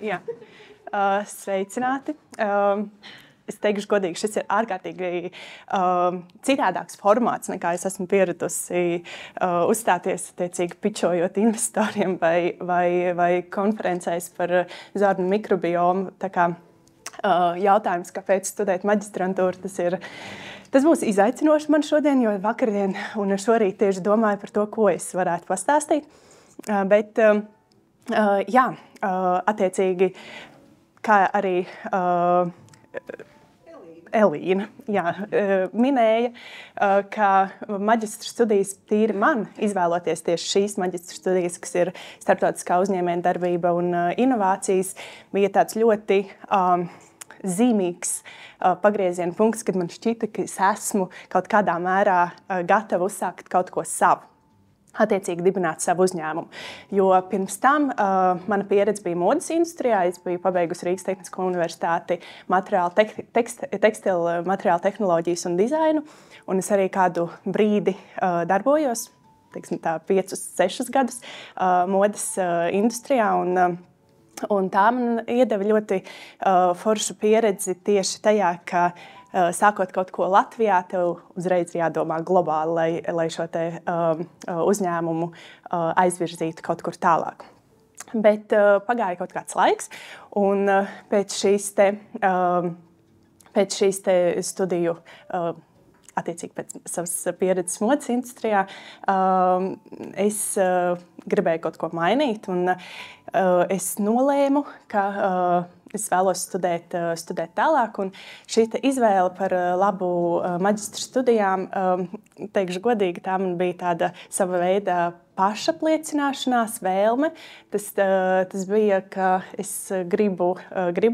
Jā. Sveicināti. Es teikšu godīgi, šis ir ārkārtīgi citādāks formāts, nekā es esmu pieradusi uzstāties, attiecīgi pičojot investoriem vai konferencēs par zarnu mikrobiomu. Tā kā jautājums, kāpēc studēt maģistrantūru, tas būs izaicinoši man šodien, jo vakardien un šorīt tieši domāju par to, ko es varētu pastāstīt. Bet, jā, attiecīgi, kā arī Elīna minēja, ka maģistra studijas tīri man, izvēloties tieši šīs maģistra studijas, kas ir starptautiskā uzņēmējdarbība un inovācijas, bija tāds ļoti zīmīgs pagrieziena punkts, kad man šķita, ka es esmu kaut kādā mērā gatava uzsākt kaut ko savu. Attiecīgi dibināt savu uzņēmumu. Jo pirms tam mana pieredze bija modes industrijā. Es biju pabeigusi Rīgas Tehnisko universitāti tekstilu materiālu tehnoloģijas un dizainu. Un es arī kādu brīdi darbojos, 5-6 gadus modes industrijā. Un tā man iedeva ļoti foršu pieredzi tieši tajā, ka sākot kaut ko Latvijā, tev uzreiz ir jādomā globāli, lai šo te uzņēmumu aizvirzītu kaut kur tālāk. Bet pagāja kaut kāds laiks, un pēc šīs te studiju, attiecīgi pēc savas pieredzes modes industrijā, es gribēju kaut ko mainīt, un es nolēmu, ka es vēlos studēt tālāk, un šī izvēle par labu maģistra studijām, teikšu godīgi, tā man bija tāda sava veida pašapliecināšanās vēlme. Tas bija, ka es gribu,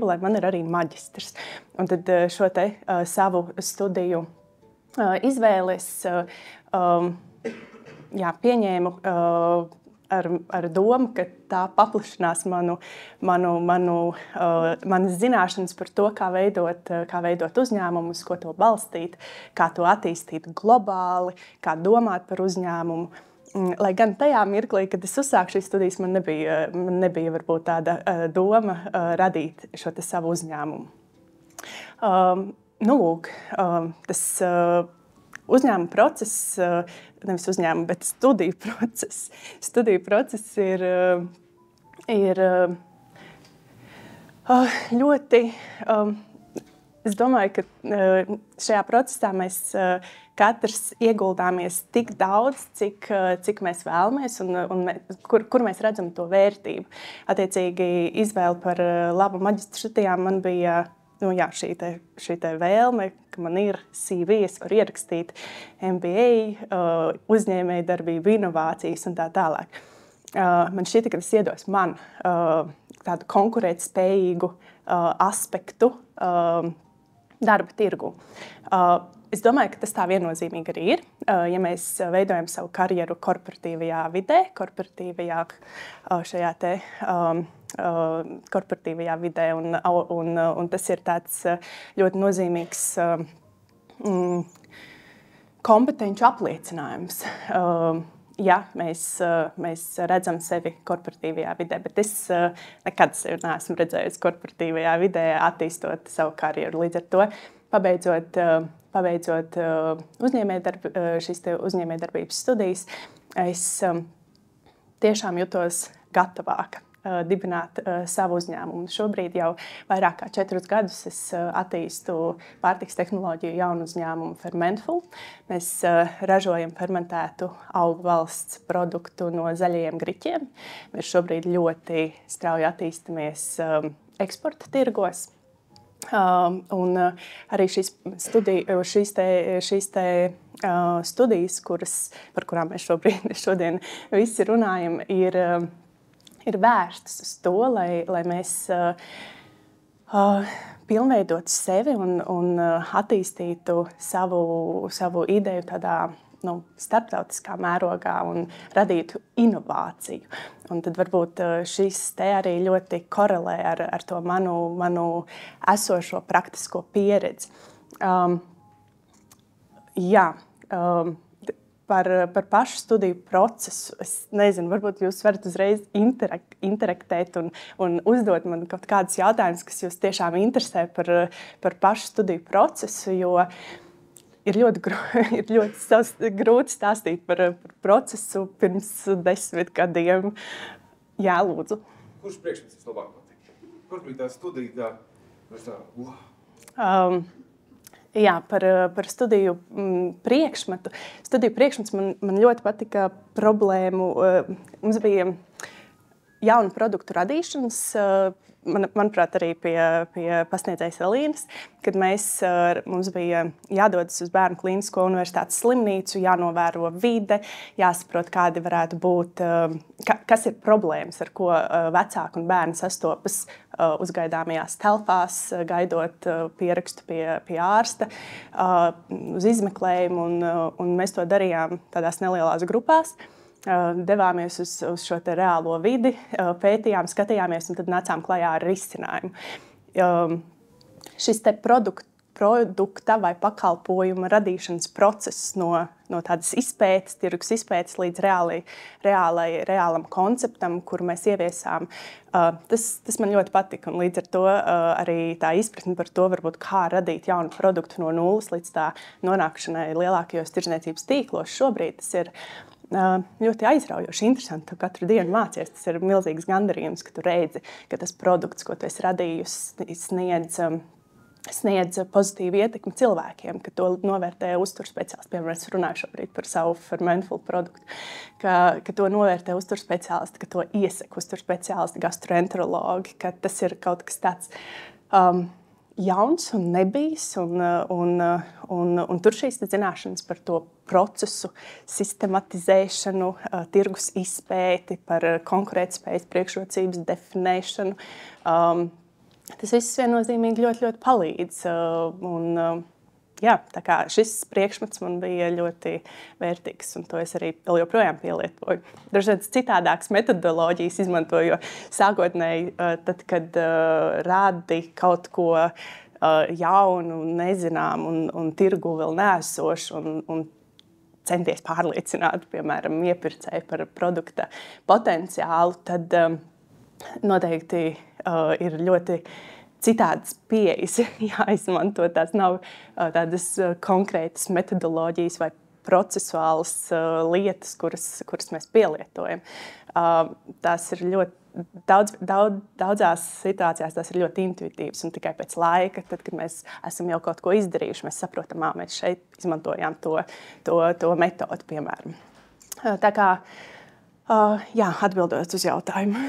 lai man ir arī maģistrs. Un tad šo te savu studiju izvēles pieņēmu ar domu, ka tā paplašinās manas zināšanas par to, kā veidot uzņēmumus, ko to balstīt, kā to attīstīt globāli, kā domāt par uzņēmumu. Lai gan tajā mirklī, kad es uzsāku šīs studijas, man nebija varbūt tāda doma radīt šo te savu uzņēmumu. Tas uzņēmuma process, nevis uzņēmuma, bet studiju process. Studiju process ir ļoti, es domāju, ka šajā procesā mēs katrs ieguldāmies tik daudz, cik mēs vēlamies un kur mēs redzam to vērtību. Attiecīgi izvēle par labu maģistra studijām man bija šī te vēlme, ka man ir CV, es varu ierakstīt MBA, uzņēmējdarbību, inovācijas un tā tālāk. Man šķita, ka tas iedos man tādu konkurētspējīgu aspektu darba tirgu. Es domāju, ka tas tā viennozīmīgi arī ir. Ja mēs veidojam savu karjeru korporatīvajā vidē, korporatīvajā vidē, un tas ir tāds ļoti nozīmīgs kompetenču apliecinājums. Ja mēs redzam sevi korporatīvajā vidē, bet es nekad sevi neesmu redzējusi korporatīvajā vidē, attīstot savu karjeru. Līdz ar to, pabeidzot šīs uzņēmējdarbības studijas, es tiešām jutos gatavāka dibināt savu uzņēmumu. Šobrīd jau vairāk kā 4 gadus es attīstu pārtikas tehnoloģiju jaunu uzņēmumu Fermentful. Mēs ražojam fermentētu augu valsts produktu no zaļajiem griķiem. Mēs šobrīd ļoti strauji attīstamies eksporta tirgos. Un arī šīs studijas, par kurām mēs šodien visi runājam, ir vērstas uz to, lai mēs pilnveidotu sevi un attīstītu savu ideju tādā starptautiskā mērogā un radītu inovāciju. Un tad varbūt šis te arī ļoti korelē ar to manu esošo praktisko pieredzi. par pašu studiju procesu. Es nezinu, varbūt jūs varat uzreiz interaktēt un uzdot man kaut kādus jautājumus, kas jūs tiešām interesē par pašu studiju procesu, jo ir ļoti grūti stāstīt par procesu pirms 10 gadiem. Jā, lūdzu. Kurš priekšmets vislabāk patīk? Kurš bija tā studija? Jā, par studiju priekšmetu. Studiju priekšmets man ļoti patika problēmu. Mums bija jaunu produktu radīšanas, manuprāt, arī pie pasniedzējas Elīnas, kad mums bija jādodas uz Bērnu Klīnisko universitātes slimnīcu, jānovēro vide, jāsaprot, kādi varētu būt, kas ir problēmas, ar ko vecāki un bērni sastopas uzgaidāmajās telpās, gaidot pierakstu pie ārsta uz izmeklējumu, un mēs to darījām tādās nelielās grupās. Devāmies uz šo te reālo vidi, pētījām, skatījāmies un tad nācām klajā ar risinājumu. Šis te produkta vai pakalpojuma radīšanas process no tādas izpētes, tirgus izpētes līdz reālam konceptam, kuru mēs ieviesām, tas man ļoti patika. Un līdz ar to arī tā izpratne par to, varbūt, kā radīt jaunu produktu no nulles līdz tā nonākšanai lielākajos tirdzniecības tīklos. Šobrīd tas ir ļoti aizraujoši, interesanti. Tu katru dienu mācies. Tas ir milzīgs gandarījums, ka tu redzi, ka tas produkts, ko tu esi radījusi, sniedz pozitīvu ietekmi cilvēkiem, ka to novērtē uzturspeciālisti. Piemēram, es runāju šobrīd par savu Fermentful produktu, ka to novērtē uzturspeciālisti, ka to iesaka uzturspeciālisti, gastroenterologi, ka tas ir kaut kas tāds jauns un nebijis, un tur šīs zināšanas par to procesu, sistematizēšanu, tirgus izpēti, par konkurētspējas priekšrocības definēšanu. Tas viss viennozīmīgi ļoti palīdz. Tā kā šis priekšmets man bija ļoti vērtīgs, un to es arī vēl joprojām pielietoju. Dažādas citādākas metodoloģijas izmantoju, jo sākotnēji, tad, kad rādi kaut ko jaunu, nezinām un tirgu vēl neesošu un centies pārliecināt, piemēram, iepirkēju par produkta potenciālu, tad noteikti ir ļoti citādas pieejas jāizmanto. Tās nav tādas konkrētas metodoloģijas vai procesuālas lietas, kuras mēs pielietojam. Tās ir ļoti daudzās situācijās tas ir ļoti intuitīvs, un tikai pēc laika, tad, kad mēs esam jau kaut ko izdarījuši, mēs saprotam, mēs šeit izmantojām to metodi, piemēram. Tā kā, atbildot uz jautājumu.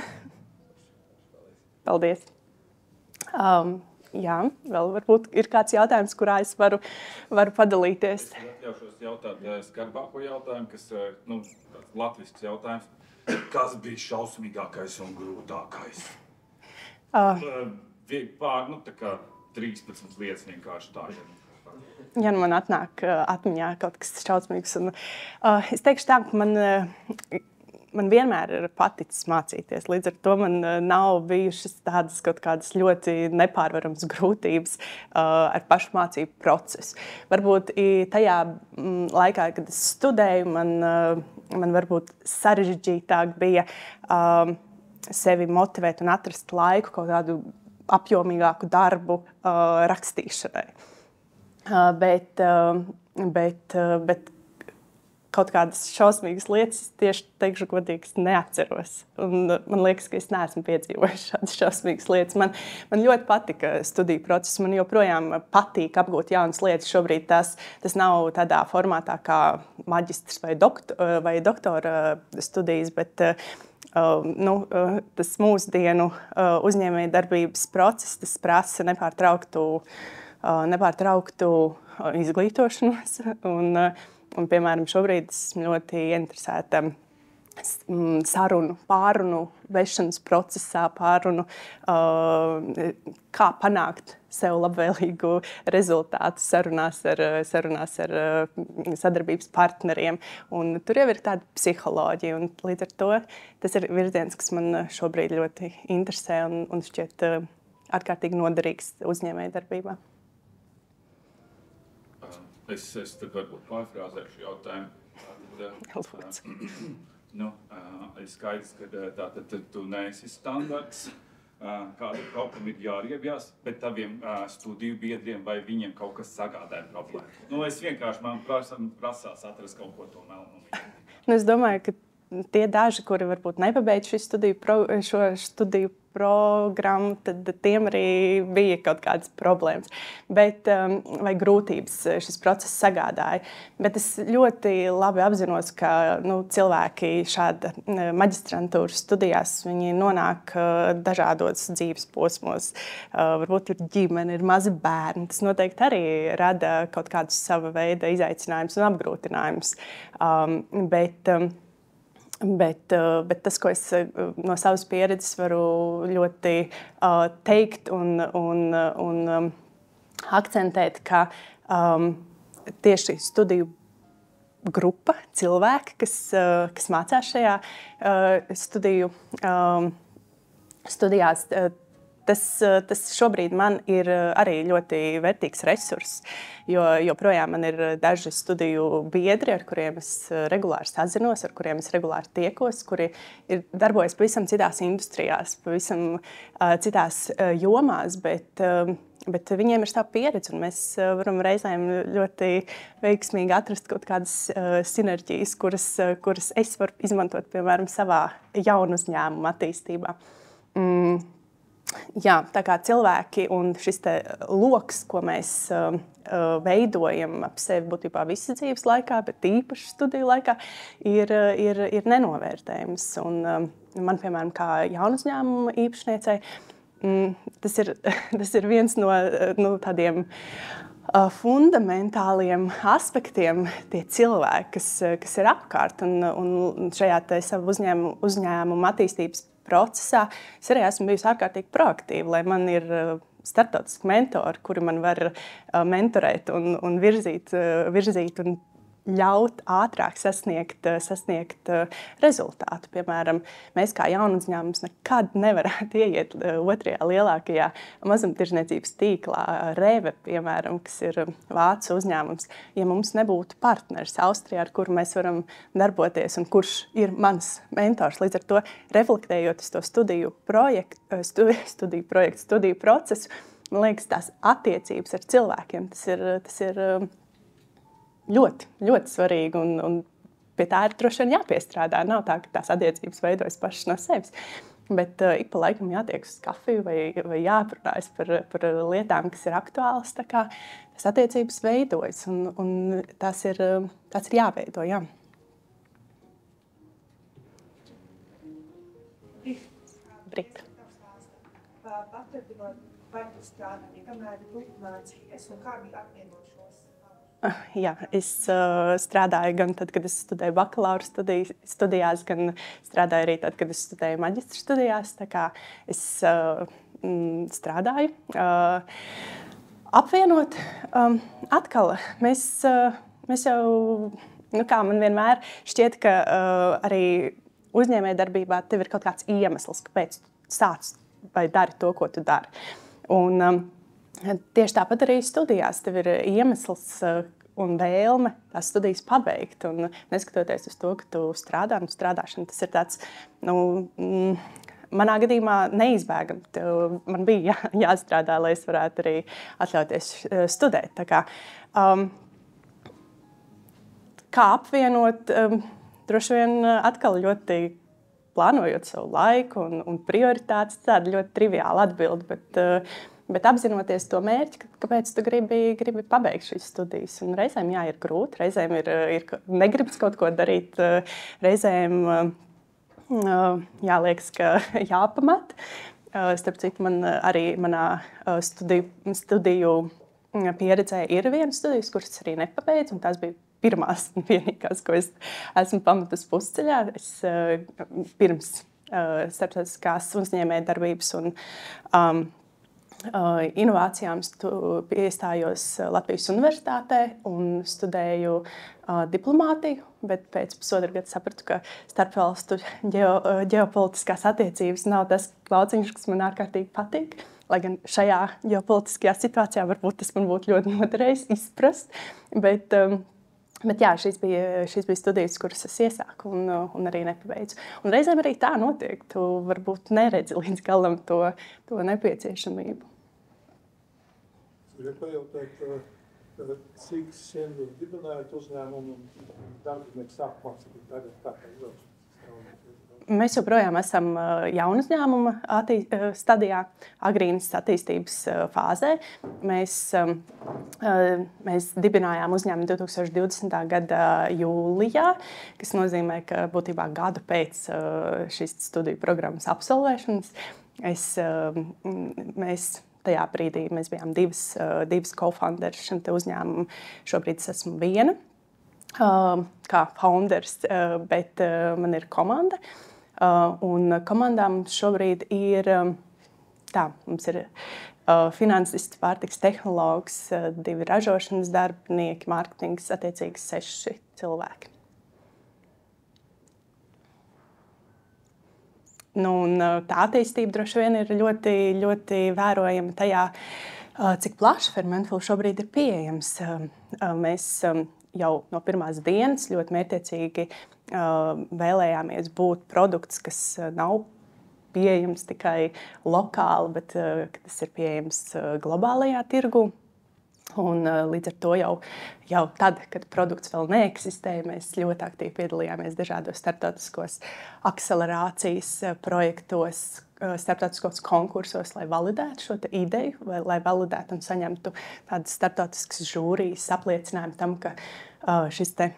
Paldies. Vēl varbūt ir kāds jautājums, kurā es varu padalīties. Es atļaušos jautāt skarbāko jautājumu, kas latvisks jautājums. Kas bija šausmīgākais un grūtākais? Tā kā 13 lietas vienkārši tā. Ja man atnāk atmiņā kaut kas šausmīgs. Es teikšu tā, ka man vienmēr ir paticis mācīties. Līdz ar to man nav bijušas tādas kaut kādas ļoti nepārvaramas grūtības ar pašmācību procesu. Varbūt tajā laikā, kad es studēju, man varbūt sarežģītāk bija sevi motivēt un atrast laiku kaut kādu apjomīgāku darbu rakstīšanai. Bet kaut kādas šausmīgas lietas, tieši teikšu godīgi, neatceros. Un man liekas, ka es neesmu piedzīvojis šādas šausmīgas lietas. Man ļoti patika studiju process. Man joprojām patīk apgūt jaunas lietas. Šobrīd tas nav tādā formātā kā maģistrs vai doktora studijas, bet tas mūsdienu uzņēmējdarbības process, tas prasa nepārtrauktu izglītošanos. Un, piemēram, šobrīd esmu ļoti interesēta pārunu vešanas procesā, kā panākt sev labvēlīgu rezultātu sarunās ar sadarbības partneriem. Un tur jau ir tāda psiholoģija, un līdz ar to tas ir virziens, kas man šobrīd ļoti interesē un šķiet ārkārtīgi noderīgs uzņēmējdarbībā. Es tad varbūt pārfrāzēšu jautājumu. Ir skaidrs, ka tātad tu neesi standarts, kaut kam ir jāriebjās, bet taviem studiju biedriem vai viņiem kaut kas sagādāja problēmu. Es vienkārši man prasās atrast kaut ko to melnu. Es domāju, ka tie daži, kuri varbūt nepabeidz šo studiju programmu, tad tiem arī bija kaut kādas problēmas vai grūtības šis process sagādāja. Bet es ļoti labi apzinos, ka cilvēki šāda maģistrantūras studijās viņi nonāk dažādos dzīves posmos. Varbūt ir ģimene, ir mazi bērni. Tas noteikti arī rada kaut kādus sava veida izaicinājumus un apgrūtinājumus. Bet tas, ko es no savas pieredzes varu ļoti teikt un akcentēt, ka tieši studiju grupa, cilvēki, kas mācās šajā studijās, tas šobrīd man ir arī ļoti vērtīgs resurss, jo joprojām man ir daži studiju biedri, ar kuriem es regulāri sazinos, ar kuriem es regulāri tiekos, kuri darbojas pavisam citās industrijās, pavisam citās jomās, bet viņiem ir tā pieredze, un mēs varam reizēm ļoti veiksmīgi atrast kaut kādas sinerģijas, kuras es varu izmantot, piemēram, savā jaunu uzņēmumu attīstībā. Jā, tā kā cilvēki un šis loks, ko mēs veidojam ap sevi būtībā visu dzīves laikā, bet īpaši studiju laikā, ir nenovērtējams. Un man, piemēram, kā jaunu uzņēmumu īpašniecei, tas ir viens no tādiem fundamentāliem aspektiem, tie cilvēki, kas ir apkārt un šajā savu uzņēmumu attīstības procesā. Es arī esmu bijusi ārkārtīgi proaktīva, lai man ir starptautiski mentori, kuri man var mentorēt un virzīt un ļaut ātrāk sasniegt rezultātu. Piemēram, mēs kā jaunu uzņēmums nekad nevarētu ieiet otrajā lielākajā mazumtirdzniecības tīklā, Rewe, piemēram, kas ir vācu uzņēmums, ja mums nebūtu partneris Austrijā, ar kuru mēs varam darboties un kurš ir mans mentors. Līdz ar to, reflektējot uz to studiju procesu, man liekas, tās attiecības ar cilvēkiem, tas ir ļoti, ļoti svarīgi, un pie tā ir droši vien jāpiestrādā. Nav tā, ka tās attiecības veidojas pašas no sevis, bet ik pa laikam jātiek uz kafiju vai jāparunājas par lietām, kas ir aktuālas. Tā kā tās attiecības veidojas, un tās ir jāveido, jā. Brita. Vai tu strādāji, kamēr tu mācījies, un kā bija apvienot šos? Jā, es strādāju gan tad, kad es studēju bakalaura studijās, gan strādāju arī tad, kad es studēju maģistra studijās. Tā kā es strādāju. Apvienot, atkal, mēs jau, kā man vienmēr šķiet, ka arī uzņēmējdarbībā tev ir kaut kāds iemesls, kāpēc tu sāc vai dari to, ko tu dari. Un tieši tāpat arī studijās tev ir iemesls un vēlme tās studijas pabeigt. Un neskatoties uz to, ka tu strādā un strādāšana, tas ir tāds, manā gadījumā neizbēgami. Man bija jāstrādā, lai es varētu arī atļauties studēt. Tā kā apvienot, droši vien atkal ļoti plānojot savu laiku un prioritātes, tāda ļoti triviāla atbilde, bet apzinoties to mērķi, kāpēc tu gribi pabeigt šīs studijas. Un reizēm ir grūti, reizēm ir negribas kaut ko darīt, reizēm liekas, ka jāpamat. Starp citu, man arī manā studiju pieredzē ir vienas studijas, kuras arī nepabeidzu, un tās bija pirmās un vienīgās, ko es esmu pametusi pusceļā. Es pirms starptautiskās uzņēmējdarbības un inovācijām iestājos Latvijas universitātē un studēju diplomātiju, bet pēc pusotra gada sapratu, ka starpvalstu ģeopolitiskās attiecības nav tas lauciņš, kas man ārkārtīgi patīk. Lai gan šajā ģeopolitiskajā situācijā varbūt tas man būtu ļoti noderējis izprast, bet Bet jā, šīs bija studijas, kuras es iesāku un arī nepabeidzu. Un reizēm arī tā notiek. Tu varbūt neredzi līdz galam to nepieciešamību. Es gribēju pajautāt, cik sen jūs dibinājāt uzņēmumu un darbinieki sāk mācīt tagad tā kā jūs? Mēs joprojām esam jaunu uzņēmumu stadijā, agrīnas attīstības fāzē. Mēs dibinājām uzņēmumu 2020. gada jūlijā, kas nozīmē, ka būtībā gadu pēc šīs studiju programmas absolvēšanas mēs tajā brīdī bijām divas co-founders šim te uzņēmumam. Šobrīd es esmu viena kā founders, bet man ir komanda. Un komandām šobrīd ir mums ir finansists, pārtiks tehnologs, 2 ražošanas darbinieki, mārketings, attiecīgi 6 cilvēki. Tā attīstība droši vien ir ļoti, ļoti vērojama tajā, cik plaši Fermentful šobrīd ir pieejams. Mēs jau no pirmās dienas ļoti mērķiecīgi vēlējāmies būt produkts, kas nav pieejams tikai lokāli, bet tas ir pieejams globālajā tirgu. Un līdz ar to jau tad, kad produkts vēl neeksistēja, mēs ļoti aktīvi piedalījāmies dažādos starptautiskos akcelerācijas projektos, starptautiskos konkursos, lai validētu šo ideju, lai validētu un saņemtu tādas starptautiskas žūrijas apliecinājumu tam, ka šis te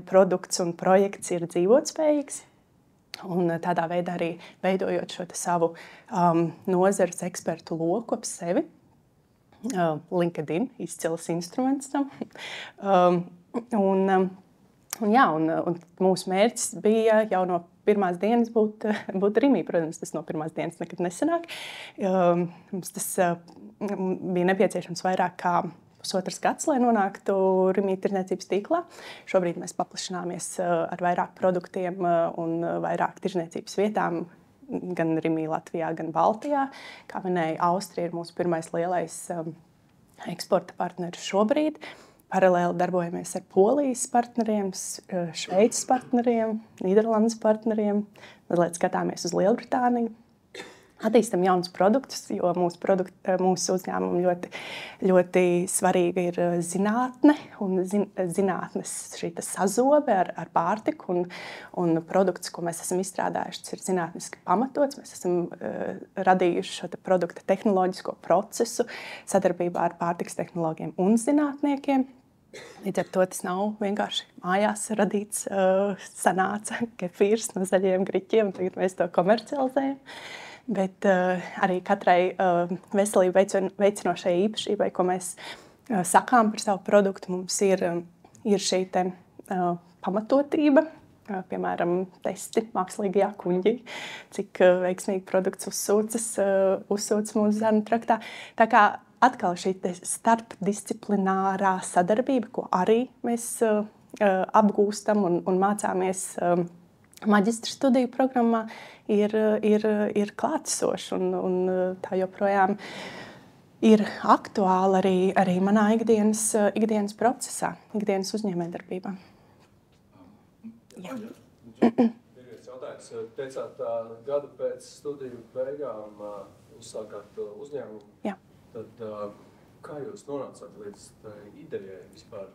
produkts un projekts ir dzīvotspējīgs. Un tādā veidā arī veidojot šo savu nozares ekspertu loku ap sevi. LinkedIn izcils instruments tam. Un mūsu mērķis bija jau no pirmās dienas būt Rimī. Protams, tas no pirmās dienas nekad nesanāk. Mums tas bija nepieciešams vairāk kā 1,5 gads, lai nonāktu Rimī tirdzniecības tīklā. Šobrīd mēs paplašināmies ar vairāk produktiem un vairāk tirdzniecības vietām, gan Rimī Latvijā, gan Baltijā. Kā minēju, Austrija ir mūsu pirmais lielais eksporta partneris šobrīd. Paralēli darbojamies ar Polijas partneriem, Šveices partneriem, Nīderlandes partneriem. Mazliet skatāmies uz Lielbritāniju. Attīstam jaunus produktus, jo mūsu uzņēmumam ļoti, ļoti svarīga ir zinātne un zinātnes šī sazobe ar pārtiku. Un produkts, ko mēs esam izstrādājuši, tas ir zinātniski pamatots. Mēs esam radījuši šo produkta tehnoloģisko procesu sadarbībā ar pārtikas tehnoloģiem un zinātniekiem. Līdz ar to tas nav vienkārši mājās radīts, sanāca kefīrs no zaļiem griķiem, tagad mēs to komercializējam. Bet arī katrai veselību veicinošai īpašībai, ko mēs sakām par savu produktu, mums ir šī pamatotība. Piemēram, testi mākslīgajā kuņģī, cik veiksmīgi produkts uzsūcas mūsu zarnu traktā. Tā kā atkal šī starpdisciplinārā sadarbība, ko arī mēs apgūstam un mācāmies maģistra studiju programmā, ir klātesoša un tā joprojām ir aktuāla arī manā ikdienas procesā, ikdienas uzņēmējdarbībā. Jā. Pirmais jautājums. Teicāt, gadu pēc studiju beigām uzsākāt uzņēmumu. Jā. Tad kā jūs nonācāt līdz idejai vispār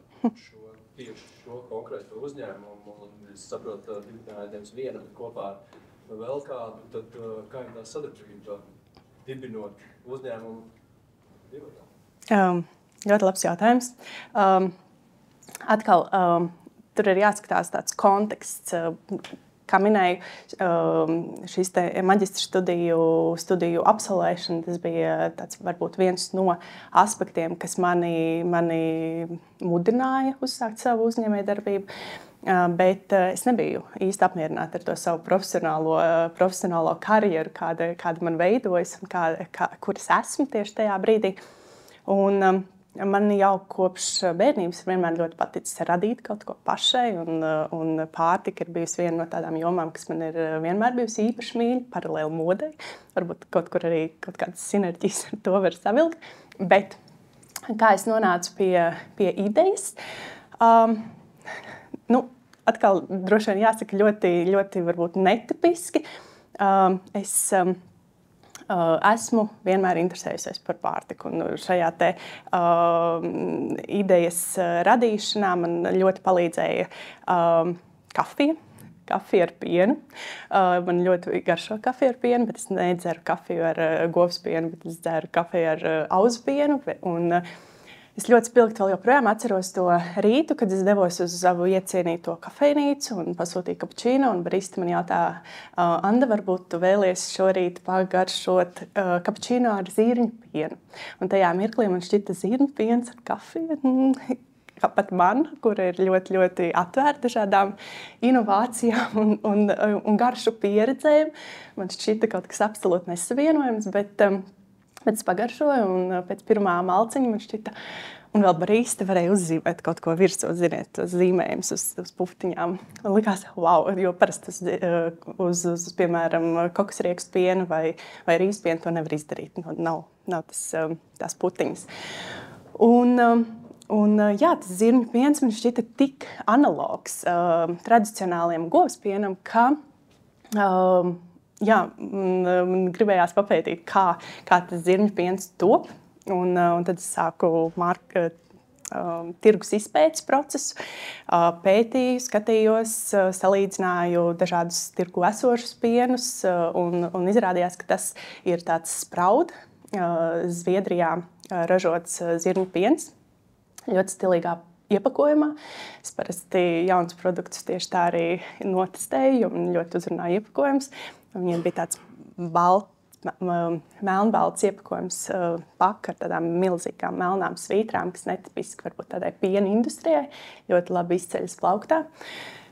tieši šo konkrēto uzņēmumu? Un es saprotu, nevis vienu, bet kopā ar vēl kādu, tad kā ir tā sadarbība dibinot uzņēmumu divatā? Ļoti labs jautājums. Atkal, tur ir jāskatās tāds konteksts. Kā minēju, šīs maģistra studiju absolvēšana, tas bija tāds, varbūt viens no aspektiem, kas mani mudināja uzsākt savu uzņēmējdarbību. Bet es nebiju īsti apmierināta ar to savu profesionālo karjeru, kāda man veidojas un kuras esmu tieši tajā brīdī. Un man jau kopš bērnības vienmēr ļoti paticis radīt kaut ko pašai, un pārtika ir bijusi viena no tādām jomām, kas man ir vienmēr bijusi īpaši mīļa, paralēli modei. Varbūt kaut kur arī kaut kādas sinerģijas ar to var savilkt. Bet kā es nonācu pie idejas? Atkal droši vien jāsaka ļoti varbūt netipiski. Es esmu vienmēr interesējusies par pārtiku. Un šajā idejas radīšanā man ļoti palīdzēja kafija. Kafija ar pienu. Man ļoti garšo kafija ar pienu, bet es nedzeru kafiju ar govs pienu, bet es dzeru kafiju ar auzu pienu. Un es ļoti spilgti vēl joprojām atceros to rītu, kad es devos uz savu iecienīto kafejnīcu un pasūtīju kapučīno. Un barista man jautāja, Anda, varbūt tu vēlies šorīt pagaršot kapučīno ar zirņu pienu. Un tajā mirklī man šķita zirņu piens ar kafiju. Pat man, kur ir ļoti, ļoti atvērta dažādām inovācijām un garšu pieredzēm, man šķita kaut kas absolūti nesavienojams, bet es pagaršoju, un pēc pirmā malciņa man šķita, un vēl barista varēja uzzīmēt kaut ko virsū, ziniet, tos zīmējumus uz puftiņām. Man likās, wow, jo parasti uz piemēram, kokosriekstu pienu vai rīzpienu to nevar izdarīt. Nav tās putiņas. Tas zirņu piens man šķita tik analogs tradicionāliem govs pienam, ka man gribējās papētīt, kā tas zirņu piens top. Un tad es sāku tirgus izpētes procesu, pētīju, skatījos, salīdzināju dažādus tirgu esošus pienus un izrādījās, ka tas ir tāds Spraud, Zviedrijā ražots zirņu piens. Ļoti stilīgā iepakojumā. Es parasti jauns produktus tieši tā arī notestēju, jo man ļoti uzrunāja iepakojums. Viņiem bija tāds melnbalts iepakojums paka ar tādām milzīgām melnām svītrām, kas netipiski varbūt tādai piena industrijai, ļoti labi izceļas plauktā.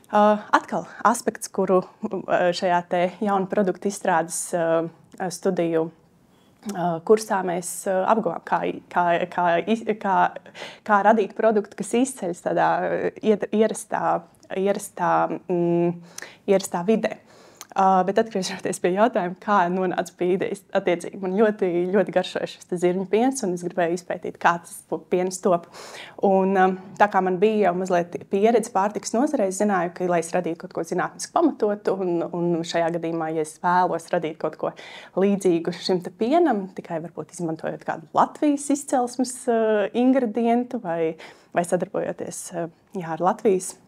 Atkal aspekts, kuru šajā te jaunu produktu izstrādes studiju kursā mēs apguvām, kā radīt produktu, kas izceļas tādā ierastā vidē. Bet atgriežoties pie jautājuma, kā nonāca pie idejas, attiecīgi man ļoti, ļoti garšoja šis zirņu piens, un es gribēju izpētīt, kā tas piens top. Un tā kā man bija jau mazliet pieredze pārtikas nozarē, es zināju, ka, lai es radītu kaut ko zinātniski pamatotu, un šajā gadījumā, ja es vēlos radīt kaut ko līdzīgu šim te pienam, tikai varbūt izmantojot kādu Latvijas izcelsmes ingredientu vai sadarbojoties ar Latvijas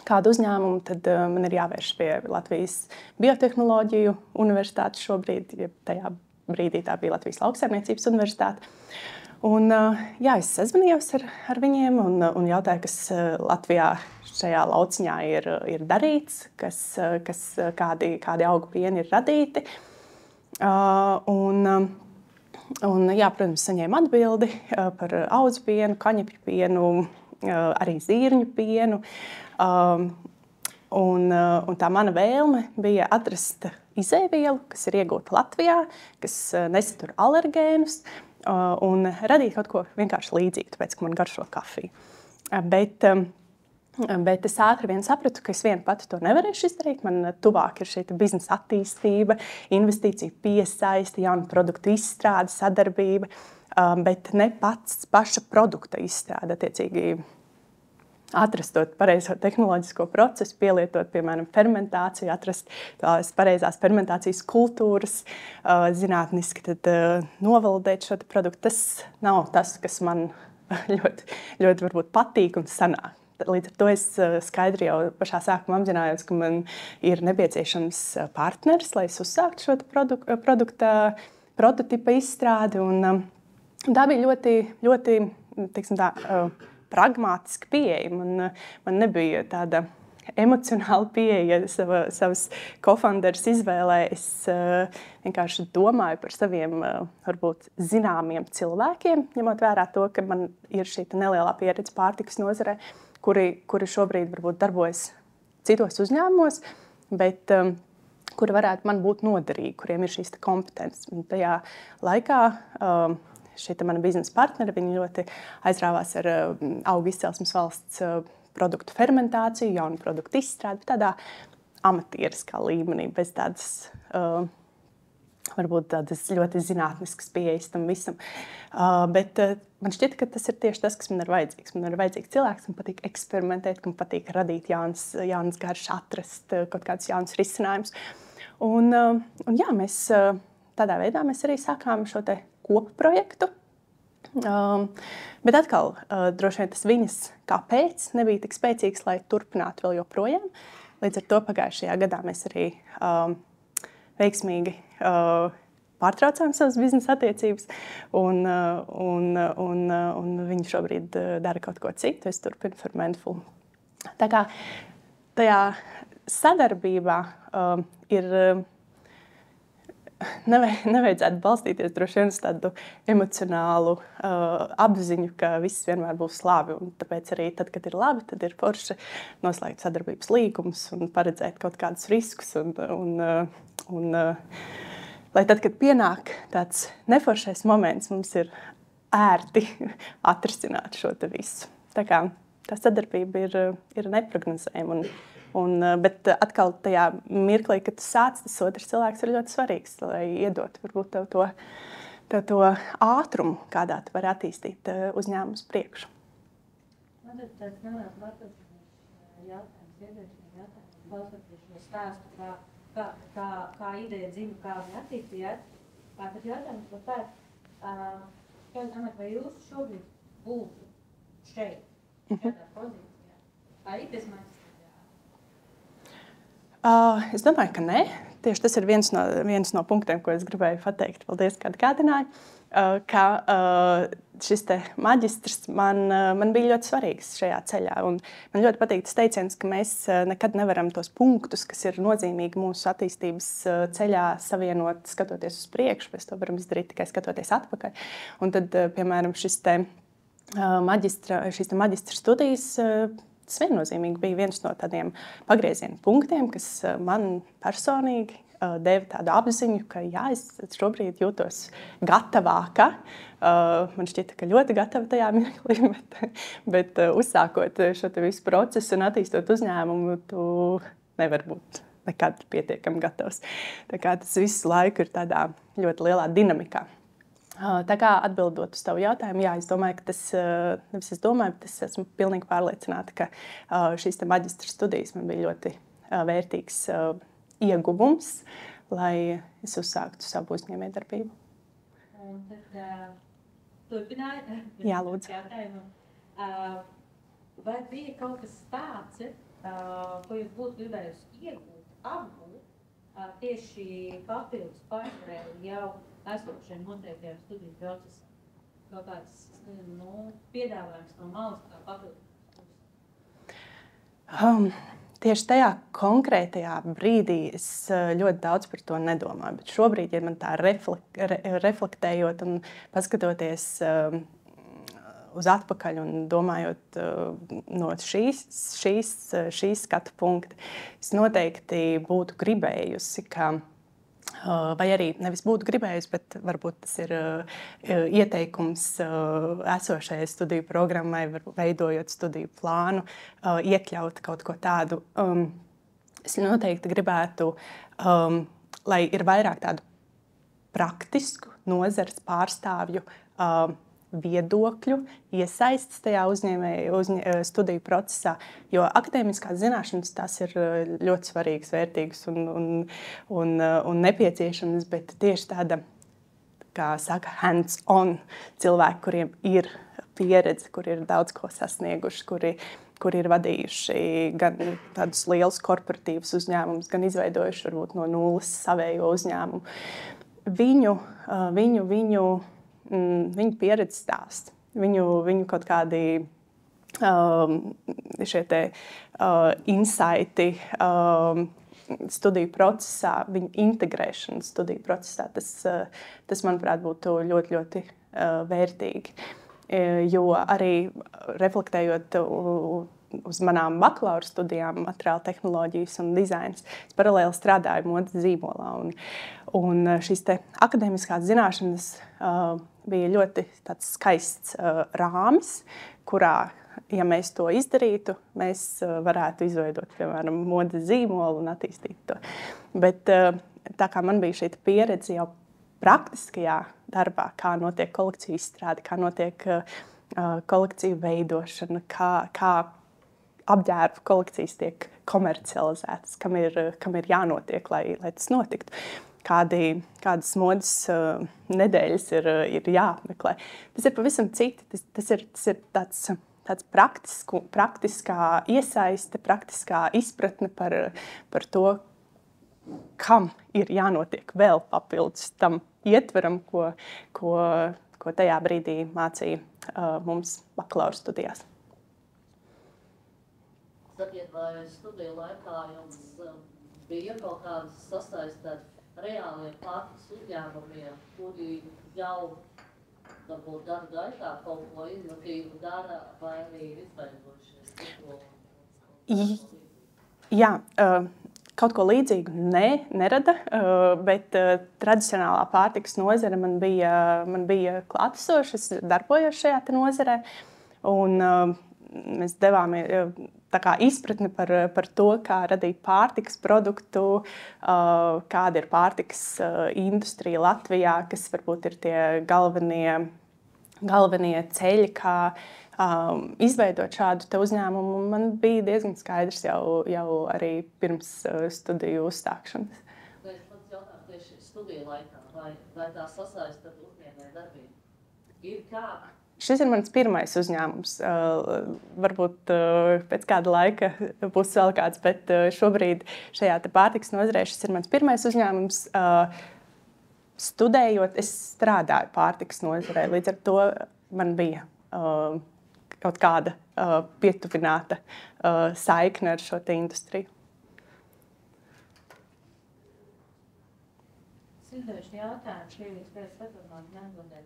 kādu uzņēmumu, tad man ir jāvērš pie Latvijas Biotehnoloģiju universitātes šobrīd, ja tajā brīdī tā bija Latvijas Lauksaimniecības universitāte. Un, es sazvanījos ar viņiem un jautāju, kas Latvijā šajā lauciņā ir darīts, kādi augu pieni ir radīti. Protams, saņēmu atbildi par auzu pienu, kaņepju pienu, arī zirņu pienu. Un tā mana vēlme bija atrast izēvielu, kas ir iegūta Latvijā, kas nesatur alergēnus, un radīt kaut ko vienkārši līdzīgu, tāpēc, ka man garšo kafiju. Bet es ātri vien sapratu, ka es viena pati to nevarēšu izdarīt. Man tuvāk ir šī biznesa attīstība, investīcija piesaiste, jaunu produktu izstrāde, sadarbība, bet ne paša produkta izstrāde, attiecīgi atrastot pareizo tehnoloģisko procesu, pielietot, piemēram, fermentāciju, atrast tās pareizās fermentācijas kultūras, zinātniski tad novaldēt šo produktu. Tas nav tas, kas man ļoti, ļoti varbūt patīk un sanāk. Līdz ar to es skaidri jau pašā sākumā apzinājos, ka man ir nepieciešams partneris, lai es uzsāktu šo produkta prototipa izstrādi. Un tā bija ļoti, ļoti, teiksim tā, pragmātiska pieeja. Man nebija tāda emocionāla pieeja savas co-founders izvēlē. Es vienkārši domāju par saviem, varbūt, zināmiem cilvēkiem, ņemot vērā to, ka man ir šī nelielā pieredze pārtikas nozarē, kuri šobrīd varbūt darbojas citos uzņēmumos, bet kuri varētu man būt noderīgi, kuriem ir šīs kompetences. Un tajā laikā šī mana biznesa partneri, viņi ļoti aizrāvās ar augu izcelsmes valsts produktu fermentāciju, jaunu produktu izstrādi, tādā amatieriskā līmenī, bez tādas varbūt tādas ļoti zinātniskas pieejas tam visam. Bet man šķiet, ka tas ir tieši tas, kas man ir vajadzīgs. Man ir vajadzīgs cilvēks, kam patīk eksperimentēt, kam patīk radīt jaunas garšas, atrast kaut kādus jaunus risinājumus. Un jā, mēs tādā veidā mēs arī sākām šo te kopu projektu. Bet atkal, droši vien tas viņas kāpēc nebija tik spēcīgs, lai turpinātu vēl joprojām. Līdz ar to pagājušajā gadā mēs arī veiksmīgi pārtraucām savas biznesa attiecības, un viņi šobrīd dara kaut ko citu. Es turpinu Fermentful. Tā kā tajā sadarbībā ir nevajadzētu balstīties droši vien uz tādu emocionālu apziņu, ka viss vienmēr būs labi. Un tāpēc arī tad, kad ir labi, tad ir forši noslēgt sadarbības līgumus un paredzēt kaut kādus riskus. Lai tad, kad pienāk tāds neforšais moments, mums ir ērti atrisināt šo te visu. Tā kā tā sadarbība ir neprognozējama. Bet atkal tajā mirklī, kad tu sāc, tas otrs cilvēks ir ļoti svarīgs, lai iedot varbūt tev to ātrumu, kādā tu vari attīstīt uzņēmumus priekšu. Man ir tāds neliels varbūt jautājums, klausoties šo stāstu, kā ideja dzima, kā viņi attīstījāt. Tad jautājums par tādu, vai jūs šobrīd būtu šeit, šādā pozīcijā, arī bez manis? Es domāju, ka nē. Tieši tas ir viens no punktiem, ko es gribēju pateikt. Paldies, ka atgādināji, ka šis te maģistrs man bija ļoti svarīgs šajā ceļā. Un man ļoti patīk tas teiciens, ka mēs nekad nevaram tos punktus, kas ir nozīmīgi mūsu attīstības ceļā, savienot, skatoties uz priekšu. Mēs to varam izdarīt tikai skatoties atpakaļ. Un tad, piemēram, šīs maģistra studijas tas viennozīmīgi bija viens no tādiem pagrieziena punktiem, kas man personīgi deva tādu apziņu, ka jā, es šobrīd jūtos gatavāka. Man šķita, ka ļoti gatava tajā mirklī, bet uzsākot šo te visu procesu un attīstot uzņēmumu, tu nevar būt nekad pietiekami gatavs. Tā kā tas visu laiku ir tādā ļoti lielā dinamikā. Tā kā atbildot uz tavu jautājumu, jā, es domāju, ka tas, nevis es domāju, bet es esmu pilnīgi pārliecināta, ka šīs te maģistra studijas man bija ļoti vērtīgs ieguvums, lai es uzsāktu savu uzņēmējdarbību. Un tad turpināju. Jā, lūdzu. Jautājumu. Vai bija kaut kas tāds, ko jūs būtu gribējusi apgūt tieši papildus pārvarēju jau esošiem noteiktajiem studiju procesam? Kaut kāds piedāvājums no malas kā papildus? Tieši tajā konkrētajā brīdī es ļoti daudz par to nedomāju. Bet šobrīd, ja man tā reflektējot un paskatoties uz atpakaļ un domājot no šīs skatu punkta, es noteikti būtu gribējusi, ka vai arī nevis būtu gribējusi, bet varbūt tas ir ieteikums esošajai studiju programmai, veidojot studiju plānu, iekļaut kaut ko tādu. Es noteikti gribētu, lai ir vairāk tādu praktisku nozares pārstāvju viedokļu, iesaistas tajā studiju procesā, jo akadēmiskās zināšanas tās ir ļoti svarīgas, vērtīgas un nepieciešamas, bet tieši tāda, kā saka, hands-on cilvēki, kuriem ir pieredze, kuri ir daudz ko sasnieguši, kuri ir vadījuši gan tādus lielus korporatīvus uzņēmumus, gan izveidojuši varbūt no nulles savējo uzņēmumu. Viņu pieredzi stāst, viņu kaut kādi šie te insighti studiju procesā, viņu integrēšana studiju procesā, tas manuprāt, būtu ļoti, ļoti vērtīgi. Jo arī reflektējot uz manām bakalaura studijām, materiāla tehnoloģijas un dizains, es paralēli strādāju modes zīmolā. Un šīs te akadēmiskās zināšanas bija ļoti tāds skaists rāmis, kurā, ja mēs to izdarītu, mēs varētu izveidot, piemēram, modes zīmolu un attīstīt to. Bet tā kā man bija šī pieredze jau praktiskajā darbā, kā notiek kolekciju izstrāde, kā notiek kolekciju veidošana, kā apģērba kolekcijas tiek komercializētas, kam ir jānotiek, lai tas notiktu. Kādas modes nedēļas ir jāapmeklē. Tas ir pavisam citi. Tas ir tāds praktiskā iesaiste, praktiskā izpratne par to, kam ir jānotiek vēl papildus tam ietveram, ko tajā brīdī mācīja mums bakalaura studijās. Sakiet, vai studiju laikā jums bija kaut kādas sasaistēt reāliem pārtikas uzņēmumiem, kuri jau varbūt darba gaitā kaut ko inovatīvu dara vai arī izveidojušies? Jā, kaut ko līdzīgu nerada, bet tradicionālā pārtikas nozare man bija klātesoša, es darbojos šajā nozarē, un mēs devāmies tā kā izpratni par to, kā radīt pārtikas produktu, kāda ir pārtikas industrija Latvijā, kas varbūt ir tie galvenie ceļi, kā izveidot šādu te uzņēmumu. Man bija diezgan skaidrs jau arī pirms studiju uzstākšanas. Es pats jautāju tieši studiju laikā, vai tā sasaista ar uzņēmēju darbību? Ir kā? Šis ir mans pirmais uzņēmums. Varbūt pēc kāda laika būs vēl kāds, bet šobrīd šajā pārtikas nozarē šis ir mans pirmais uzņēmums. Studējot, es strādāju pārtikas nozarē, līdz ar to man bija kaut kāda pietuvināta saikne ar šo te industriju. Sildoši jautājumu, šī vispēc padomāt neatbildēt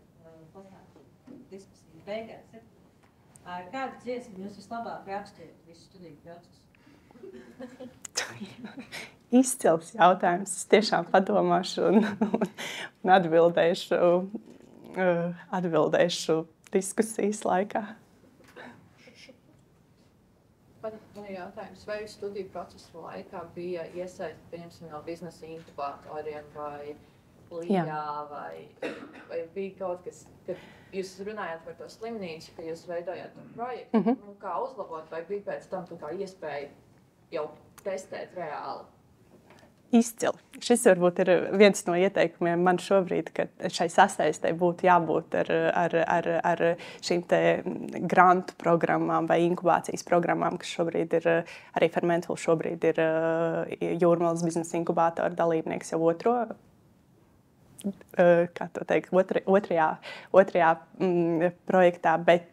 diskusiju beigās. Kādu dziesmu jūs vislabāk rakstītu visu studiju procesu? Izcils jautājums. Es tiešām padomāšu un atbildēšu diskusijas laikā. Man ir jautājums, vai studiju procesu laikā bija iesaistīti, pieņemsim, no biznesa inkubatoriem vai Lījā, vai bija kaut kas, kad jūs runājāt par to slimnīcu, ka jūs veidojāt projektu, kā uzlabot, vai bija pēc tam tā kā iespēja jau testēt reāli? Izcili. Šis varbūt ir viens no ieteikumiem man šobrīd, ka šai sasaistei būtu jābūt ar šīm te grantu programmām vai inkubācijas programmām, kas šobrīd ir arī Fermentville šobrīd ir Jūrmalas biznesa inkubātora dalībnieks jau otrajā projektā, bet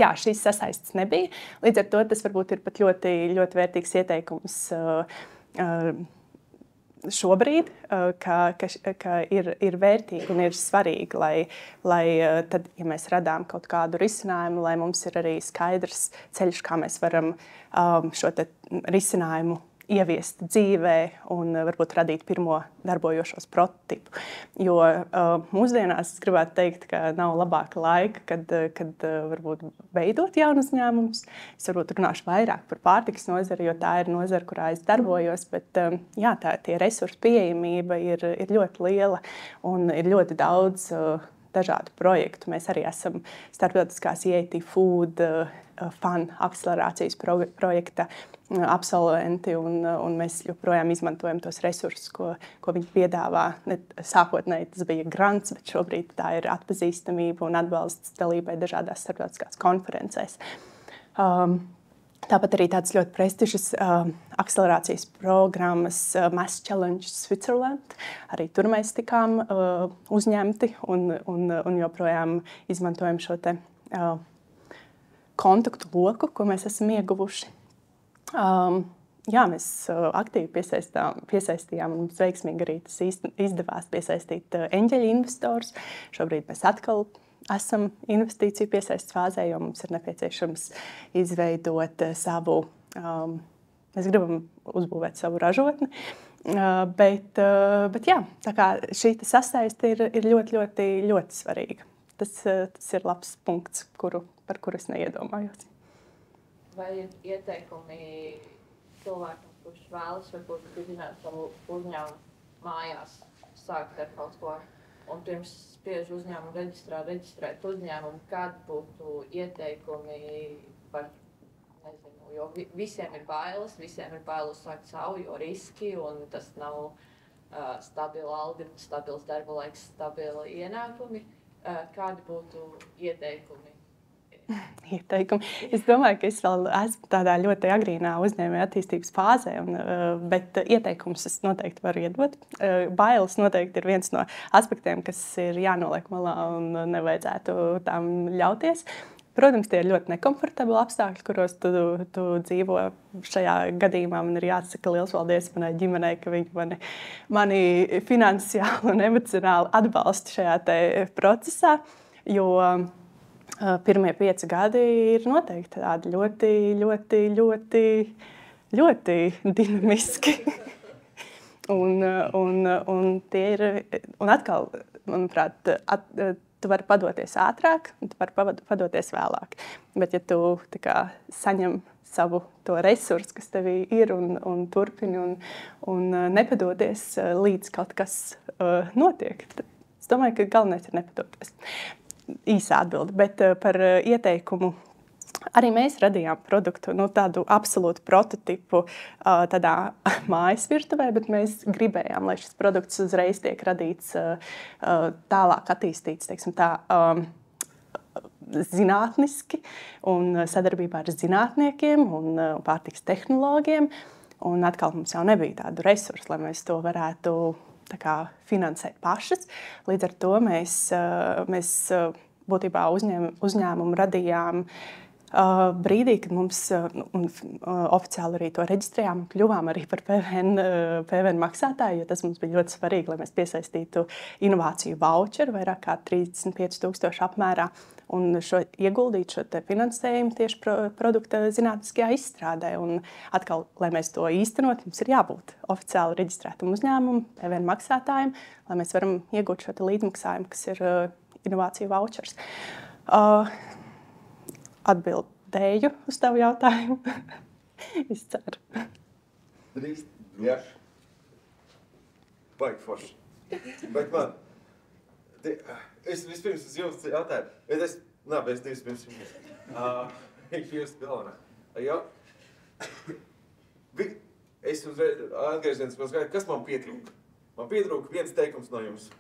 jā, šīs sasaistes nebija. Līdz ar to tas varbūt ir pat ļoti, ļoti vērtīgs ieteikums šobrīd, ka ir vērtīgi un ir svarīgi, lai tad, ja mēs radām kaut kādu risinājumu, lai mums ir arī skaidrs ceļš, kā mēs varam šo te risinājumu ieviest dzīvē un varbūt radīt pirmo darbojošos prototipu. Jo mūsdienās es gribētu teikt, ka nav labāka laika, kad varbūt veidot jaunu uzņēmumus. Es varbūt runāšu vairāk par pārtikas nozari, jo tā ir nozara, kurā es darbojos, bet jā, tie resursu pieejamība ir ļoti liela un ir ļoti daudz dažādu projektu. Mēs arī esam starptautiskās EIT Food FAN akcelerācijas projekta absolventi, un mēs joprojām izmantojam tos resursus, ko viņi piedāvā. Sākotnēji tas bija grants, bet šobrīd tā ir atpazīstamība un atbalsts dalībai dažādās starptautiskās konferencēs. Tāpat arī tādas ļoti prestižas akcelerācijas programmas Mass Challenge Switzerland. Arī tur mēs tikām uzņemti un joprojām izmantojam šo te kontaktu loku, ko mēs esam ieguvuši. Jā, mēs aktīvi piesaistījām, un mums veiksmīgi arī tas izdevās piesaistīt eņģeļu investors. Šobrīd mēs atkal esam investīciju piesaistes fāzē, jo mums ir nepieciešams izveidot savu, mēs gribam uzbūvēt savu ražotni. Bet jā, tā kā šī sasaiste ir ļoti, ļoti, ļoti svarīga. Tas ir labs punkts, par kuru es neiedomājos. Vai ir ieteikumi cilvēkiem, kurš vēlas varbūt dibināt savu uzņēmumu mājās, sākt ar kaut ko. Un pirms spiež uzņēmumu reģistrēt uzņēmumu, kādi būtu ieteikumi par, nezinu, jo visiem ir bailes sākt savu, jo riski, un tas nav stabila alga, stabils darba laiks, stabili ienākumi. Kādi būtu ieteikumi? Es domāju, ka es vēl esmu tādā ļoti agrīnā uzņēmēja attīstības fāzē, bet ieteikumus es noteikti varu iedot. Bailes noteikti ir viens no aspektiem, kas ir jānoliek malā un nevajadzētu tām ļauties. Protams, tie ir ļoti nekomfortabli apstākļi, kuros tu dzīvo. Šajā gadījumā man ir jāsaka liels paldies manai ģimenei, ka viņi mani finansiāli un emocionāli atbalsta šajā te procesā, jo pirmie 5 gadi ir noteikti tādi ļoti dinamiski. Un tie ir, un atkal, manuprāt, tu vari padoties ātrāk, un tu vari padoties vēlāk. Bet ja tu saņem savu to resursu, kas tevī ir, un turpini, un nepadoties līdz kaut kas notiek, tad es domāju, ka galvenais ir nepadoties. Īsā atbilde, bet par ieteikumu. Arī mēs radījām produktu, tādu absolūtu prototipu tādā mājas virtuvē, bet mēs gribējām, lai šis produkts uzreiz tiek radīts tālāk attīstīts, teiksim tā, zinātniski un sadarbībā ar zinātniekiem un pārtikas tehnoloģiem. Un atkal mums jau nebija tādu resursu, lai mēs to varētu finansēt pašas. Līdz ar to mēs būtībā uzņēmumu radījām brīdī, kad mums oficiāli arī to reģistrējām, kļuvām arī par PVN maksātāju, jo tas mums bija ļoti svarīgi, lai mēs piesaistītu inovāciju voucheru vairāk kā 35,000 apmērā un ieguldītu šo finansējumu tieši produkta zinātniskajā izstrādē. Un atkal, lai mēs to īstenot, mums ir jābūt oficiāli reģistrētam uzņēmumam, PVN maksātājiem, lai mēs varam iegūt šo līdzmaksājumu, kas ir inovāciju vouchers. Atbildēju uz tavu jautājumu. Es ceru. Drīkst? Jā. Baigi forši. Bet man, es vispirms uz jums jautāju, bet es vispirms jums. Jūs galvenā. Jā. Es uzreiz atgrieziens mazgāju, kas man pietrūka? Man pietrūka viens teikums no jums.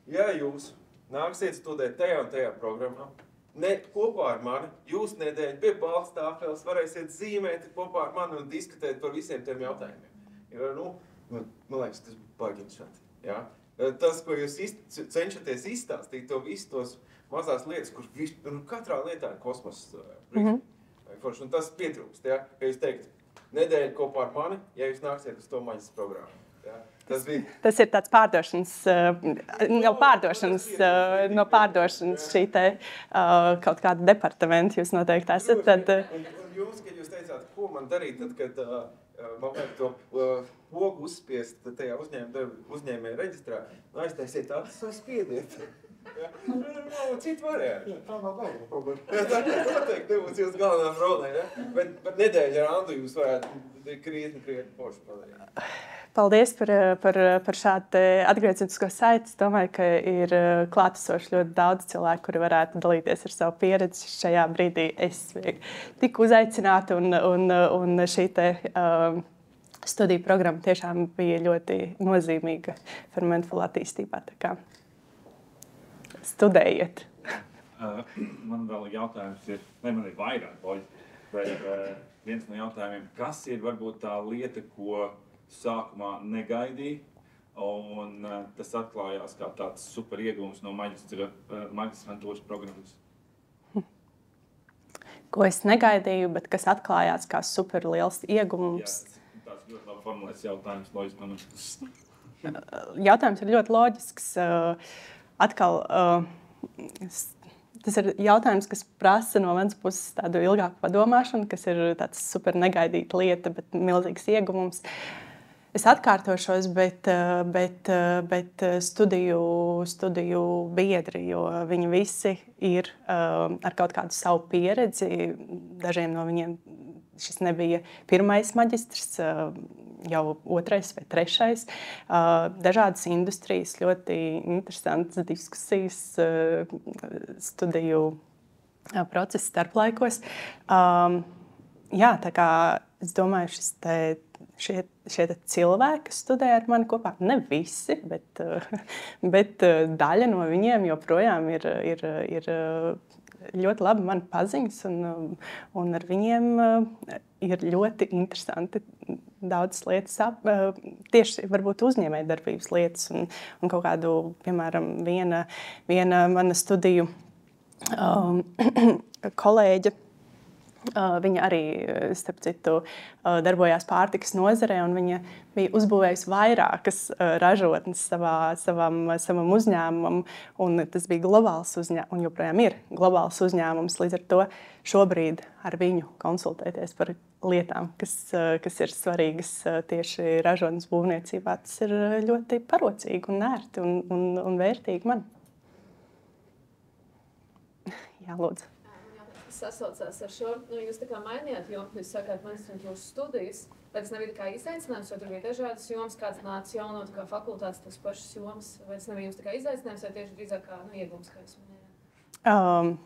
Ja jūs nāksiet studēt tajā un tajā programmā, kopā ar mani, jūs nedēļu pie balts tāfeles varēsiet zīmēt kopā ar mani un diskutēt par visiem tiem jautājumiem. Man liekas, tas baigi interesanti. Ja? Tas, ko jūs cenšaties izstāstīt, to visu tos mazās lietas, kur katrā lietā ir kosmos. Un tas pietrūkst, ja? Ja jūs teikt, nedēļu kopā ar mani, ja jūs nāksiet uz to maģis programmu. Ja? Tas ir tāds no pārdošanas šī te kaut kāda departamenta jūs noteikti esat. Un jūs, kad jūs teicāt, ko man darīt, tad, kad man vajag to pogu uzspiest tajā uzņēmēja reģistrā, aiztaisiet acis un spiediet. Ja? Nav citu variantu. Tā nav galvenā problēma. Tā noteikti nebūs jūs galvenā problēma, ja? Bet nedēļa ar Andu jūs varētu krietni poši padarīt. Paldies par šādu atgriezenisko saiti. Es domāju, ka ir klātesoši ļoti daudz cilvēku, kuri varētu dalīties ar savu pieredzi. Šajā brīdī es tiku uzaicināta un šī te studiju programma tiešām bija ļoti nozīmīga fermentu attīstībā. Tā kā studējiet. Man vēl jautājums ir, man ir vairāk, bet viens no jautājumiem, kas ir varbūt tā lieta, ko sākumā negaidīja, un tas atklājās kā tāds super iegūms no maģistrantūras programmas? Ko es negaidīju, bet kas atklājās kā super liels iegūms. Jā, tāds ļoti labi formulēts jautājums, loģiski man. Jautājums ir ļoti loģisks. Atkal, tas ir jautājums, kas prasa no manas puses tādu ilgāku padomāšanu, kas ir tāds super negaidīta lieta, bet milzīgs ieguvums. Es atkārtošos, bet studiju biedri, jo viņi visi ir ar kaut kādu savu pieredzi. Dažiem no viņiem šis nebija pirmais maģistrs, jau otrais vai trešais. Dažādas industrijas, ļoti interesantas diskusijas, studiju procesi starplaikos. Jā, tā kā es domāju, šie cilvēki, kas studē ar mani kopā, ne visi, bet daļa no viņiem joprojām ir ļoti labi mani paziņas, un ar viņiem ir ļoti interesanti daudzas lietas, tieši varbūt uzņēmējdarbības lietas, un kaut kādu, piemēram, viena mana studiju kolēģe, viņa arī, starp citu, darbojās pārtikas nozarē, un viņa bija uzbūvējusi vairākas ražotnes savam uzņēmumam, un tas bija globāls uzņēmums, un joprojām ir globāls uzņēmums. Līdz ar to šobrīd ar viņu konsultēties par lietām, kas ir svarīgas tieši ražotnes būvniecībā, tas ir ļoti parocīgi un ērti un vērtīgi man. Jā, lūdzu. Sasaucās ar šo, jūs tā kā mainījāt, jo jūs sakāt, maģistrantūras studijas, vai tas nebija tā kā izaicinājums, vai tur bija dažādas jomas, kāds nāca jauno tā kā fakultātes, tas pašas jomas, vai tas nebija jums tā kā izaicinājums, vai tieši drīzāk kā iegums, kā jūs minējāt?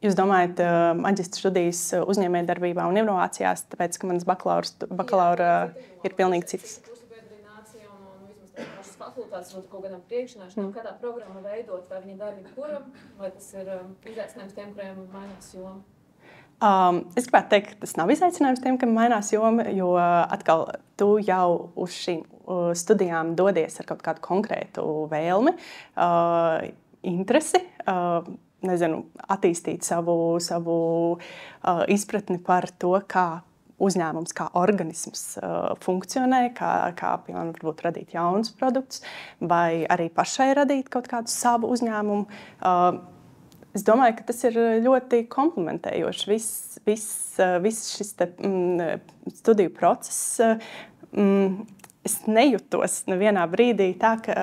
Jūs domājat, maģistra studijas uzņēmējdarbībā un inovācijās, tāpēc, ka manas bakalaura ir pilnīgi citas? Fakultātes būtu kaut kādām priekšināšanām, kādā programma veidot, vai viņi darbi kuram, vai tas ir izaicinājums tiem, kuriem mainās joma? Es gribētu teikt, ka tas nav izaicinājums tiem, kam mainās joma, jo atkal tu jau uz šīm studijām dodies ar kaut kādu konkrētu vēlmi, interesi, attīstīt savu izpratni par to, kā uzņēmums, kā organisms funkcionē, kā piemēram, varbūt radīt jaunus produktus, vai arī pašai radīt kaut kādu savu uzņēmumu. Es domāju, ka tas ir ļoti komplementējoši. Viss šis studiju process, es nejūtos nevienā brīdī tā, ka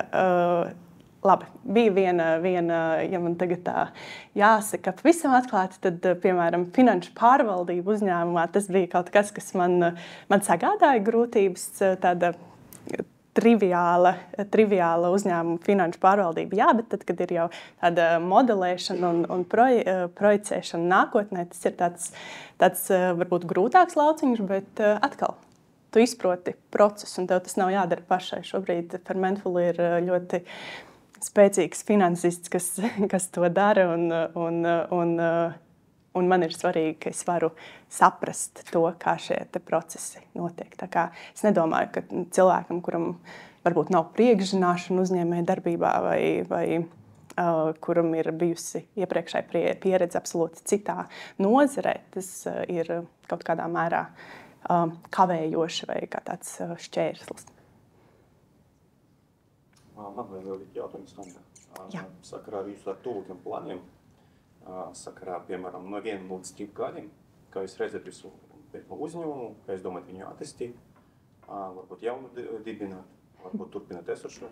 labi, bija viena, ja man tagad tā jāsaka pavisam atklāti, tad, piemēram, finanšu pārvaldība uzņēmumā, tas bija kaut kas man sagādāja grūtības, tāda triviāla uzņēmuma finanšu pārvaldība. Jā, bet tad, kad ir jau tāda modelēšana un projicēšana nākotnē, tas ir tāds varbūt grūtāks lauciņš, bet atkal, tu izproti procesu, un tev tas nav jādara pašai. Šobrīd Fermentful ir ļoti spēcīgs finansists, kas to dara, un man ir svarīgi, ka es varu saprast to, kā šie procesi notiek. Tā kā es nedomāju, ka cilvēkam, kuram varbūt nav priekšzināšana uzņēmējdarbībā vai kuram ir bijusi iepriekšēja pieredze absolūti citā nozarē, tas ir kaut kādā mērā kavējoši vai kā tāds šķērslis. Man vēl ir jautājums, Sandra. Sakarā ar jūsu tuvākiem plāniem, sakarā, piemēram, no 1 līdz 3 gadiem, kā jūs redzat visu uzņēmumu, kā jūs domājat viņu attīstīt, varbūt jaunu dibināt, varbūt turpināt esošo,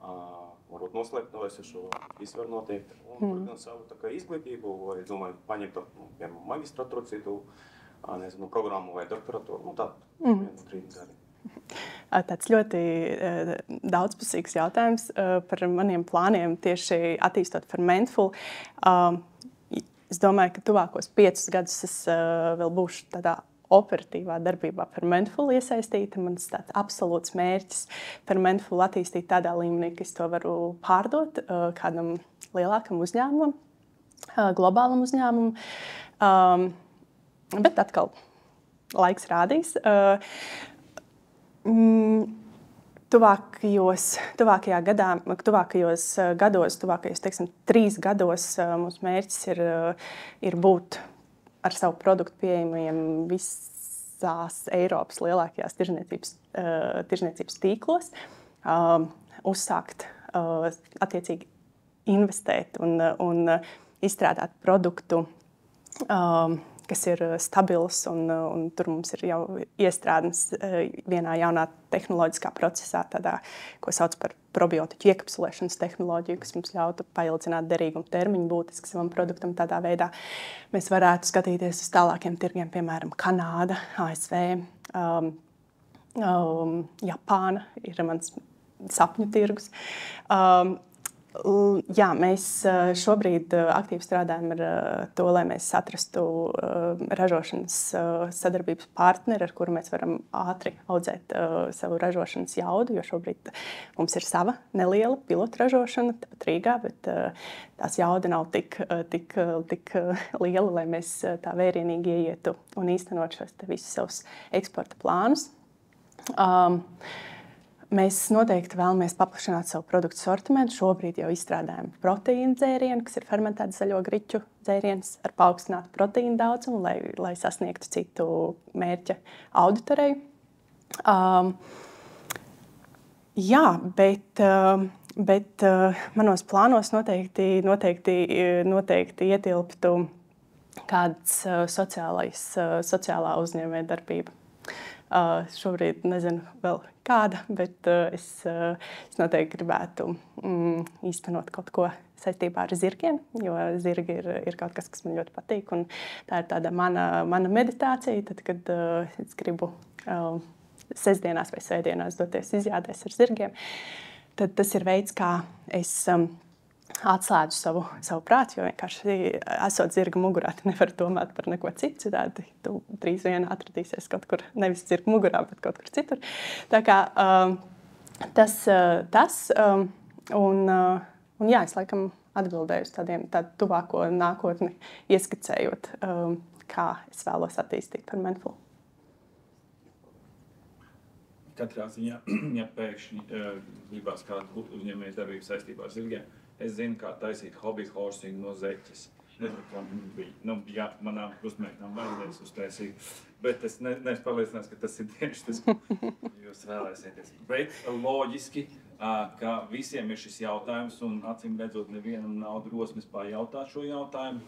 varbūt noslēgt no esošo, visu var noteikt, un turpināt savu tā kā izglītību, vai, domāju, paņemt, piemēram, magistratūru citu, programmu vai doktoratūru, tā, 3 gadi. Tāds ļoti daudzpusīgs jautājums par maniem plāniem tieši attīstot Fermentful. Es domāju, ka tuvākos 5 gadus es vēl būšu tādā operatīvā darbībā Fermentful iesaistīta. Mans tāds absolūts mērķis Fermentful attīstīt tādā līmenī, ka es to varu pārdot kādam lielākam uzņēmumam, globālam uzņēmumam. Bet atkal laiks rādīs. Tuvākajos gados, teiksim, 3 gados mūsu mērķis ir būt ar savu produktu pieejamiem visās Eiropas lielākajās tirzniecības tīklos, uzsākt attiecīgi investēt un izstrādāt produktu, kas ir stabils, un tur mums ir jau iestrādnes vienā jaunā tehnoloģiskā procesā, tādā, ko sauc par probiotiķu iekapsulēšanas tehnoloģiju, kas mums ļautu paildzināt derīguma termiņu būtiski savam produktam. Tādā veidā mēs varētu skatīties uz tālākiem tirgiem, piemēram, Kanāda, ASV, Japāna ir mans sapņu tirgus. Jā, mēs šobrīd aktīvi strādājam ar to, lai mēs atrastu ražošanas sadarbības partneri, ar kuru mēs varam ātri audzēt savu ražošanas jaudu, jo šobrīd mums ir sava neliela pilotu ražošana tepat Rīgā, bet tās jauda nav tik liela, lai mēs tā vērienīgi ieietu un īstenot šos te visus savus eksporta plānus. Mēs noteikti vēlamies paplašināt savu produktu sortimentu. Šobrīd jau izstrādājam proteīnu dzērienu, kas ir fermentēta zaļo griķu dzēriens ar paaugstinātu proteīnu daudzumu, lai sasniegtu citu mērķa auditoriju. Jā, bet manos plānos noteikti ietilptu kāds sociālā uzņēmējdarbība. Šobrīd nezinu vēl kāda, bet es noteikti gribētu īstenot kaut ko saistībā ar zirgiem, jo zirgi ir kaut kas man ļoti patīk. Un tā ir tāda mana meditācija, tad, kad es gribu sestdienās vai svētdienās doties izjādēs ar zirgiem. Tad tas ir veids, kā es atslēdzu savu prātu, jo vienkārši esot zirga mugurā, tu nevari domāt par neko citu citādi. Tu drīz vien atradīsies kaut kur, nevis zirga mugurā, bet kaut kur citur. Tā kā un jā, es laikam atbildēju uz tādu tuvāko nākotni, ieskicējot, kā es vēlos attīstīt par Manful. Katrā ziņā, ja pēkšņi gribās kādu uzņēmējdarbību saistībā ar zirgiem, es zinu, kā taisīt hobby horsingu no zeķes. Nezinu, kā bija. Jā, manām krustmeitām vajadzēs uztaisīt, bet es neesmu pārliecināts, ka tas ir tieši tas, ko jūs vēlēsieties. Bet loģiski, ka visiem ir šis jautājums, un acīm redzot, nevienam nav drosmes pajautāt šo jautājumu.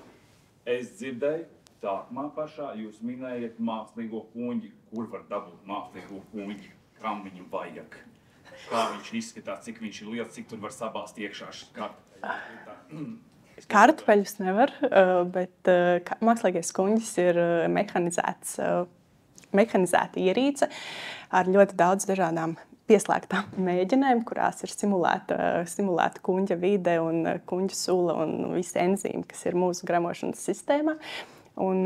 Es dzirdēju, sākumā pašā jūs minējat mākslīgo kuņģi, kur var dabūt mākslīgo kuņģi, kam viņam vajag. Kā viņš izskatās, cik viņš ir liels, cik tur var sabāzt iekšā šis kartupeļus. Kartupeļus nevar, bet mākslīgais kuņģis ir mehanizēta ierīce ar ļoti daudz dažādām pieslēgtām mēģinēm, kurās ir simulēta kuņģa vide un kuņģa sula un visi enzīmi, kas ir mūsu gramošanas sistēmā. Un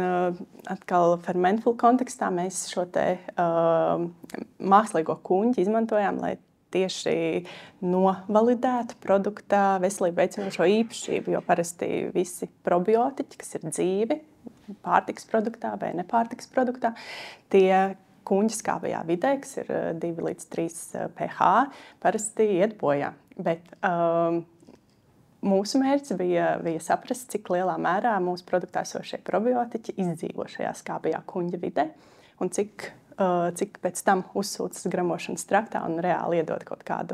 atkal Fermentful kontekstā mēs šo te mākslīgo kuņģi izmantojām, lai tieši novalidētu produktā veselību veicinošo īpašību, jo parasti visi probiotiķi, kas ir dzīvi pārtikas produktā vai nepārtikas produktā, tie kuņģa skābajā vidē, kas ir 2 līdz 3 pH, parasti iet bojā. Bet mūsu mērķis bija saprast, cik lielā mērā mūsu produktā esošie probiotiķi izdzīvo šajā skābajā kuņģa vidē un cik pēc tam uzsūcas gramošanas traktā un reāli iedod kaut kādu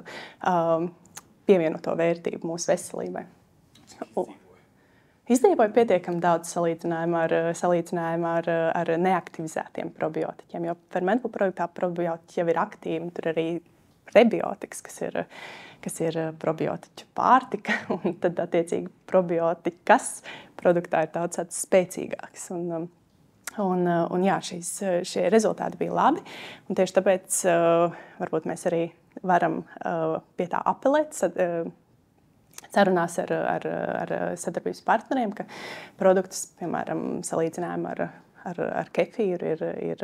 pievienoto vērtību mūsu veselībai. Izdzīvoja pietiekami daudz salīdzinājumu ar neaktivizētiem probiotiķiem, jo Fermentful produktā probiotiķi jau ir aktīvi, tur arī prebiotikas, kas ir probiotiķu pārtika, un tad attiecīgi probiotikas produktā ir daudz spēcīgāks. Un jā, šie rezultāti bija labi, un tieši tāpēc varbūt mēs arī varam pie tā apelēt sarunās ar sadarbības partneriem, ka produktus, piemēram, salīdzinājumu ar kefīru ir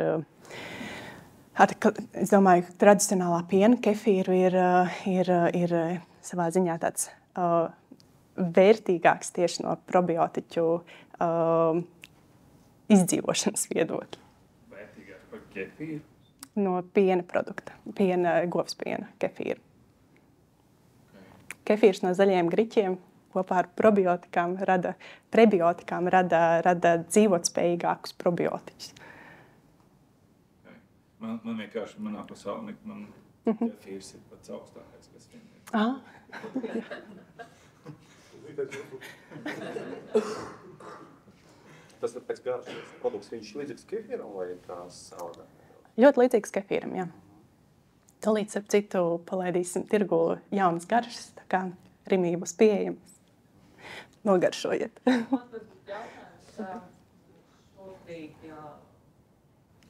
es domāju, ka tradicionālā piena kefīru ir savā ziņā tāds vērtīgāks tieši no probiotiķu izdzīvošanas viedokļa. Vērtīgāk par kefīru? No piena produkta, govspiena kefīra. Kefīrs no zaļiem griķiem kopā ar prebiotikām rada dzīvotspējīgākus probiotiķus. Man vienkārši manā pasaulē kefīrs ir pats augstākais, kas vien Tas ir pēc garšas produkts, viņš līdzīgs kefīram vai tās savādāk? Ļoti līdzīgs kefīram, jā. Tūlīt, ar citu, palaidīsim tirgu jaunas garšas, tā kā Rimī būs pieejamas. Nogaršojiet. Man tas būtu jautājums šobrīd,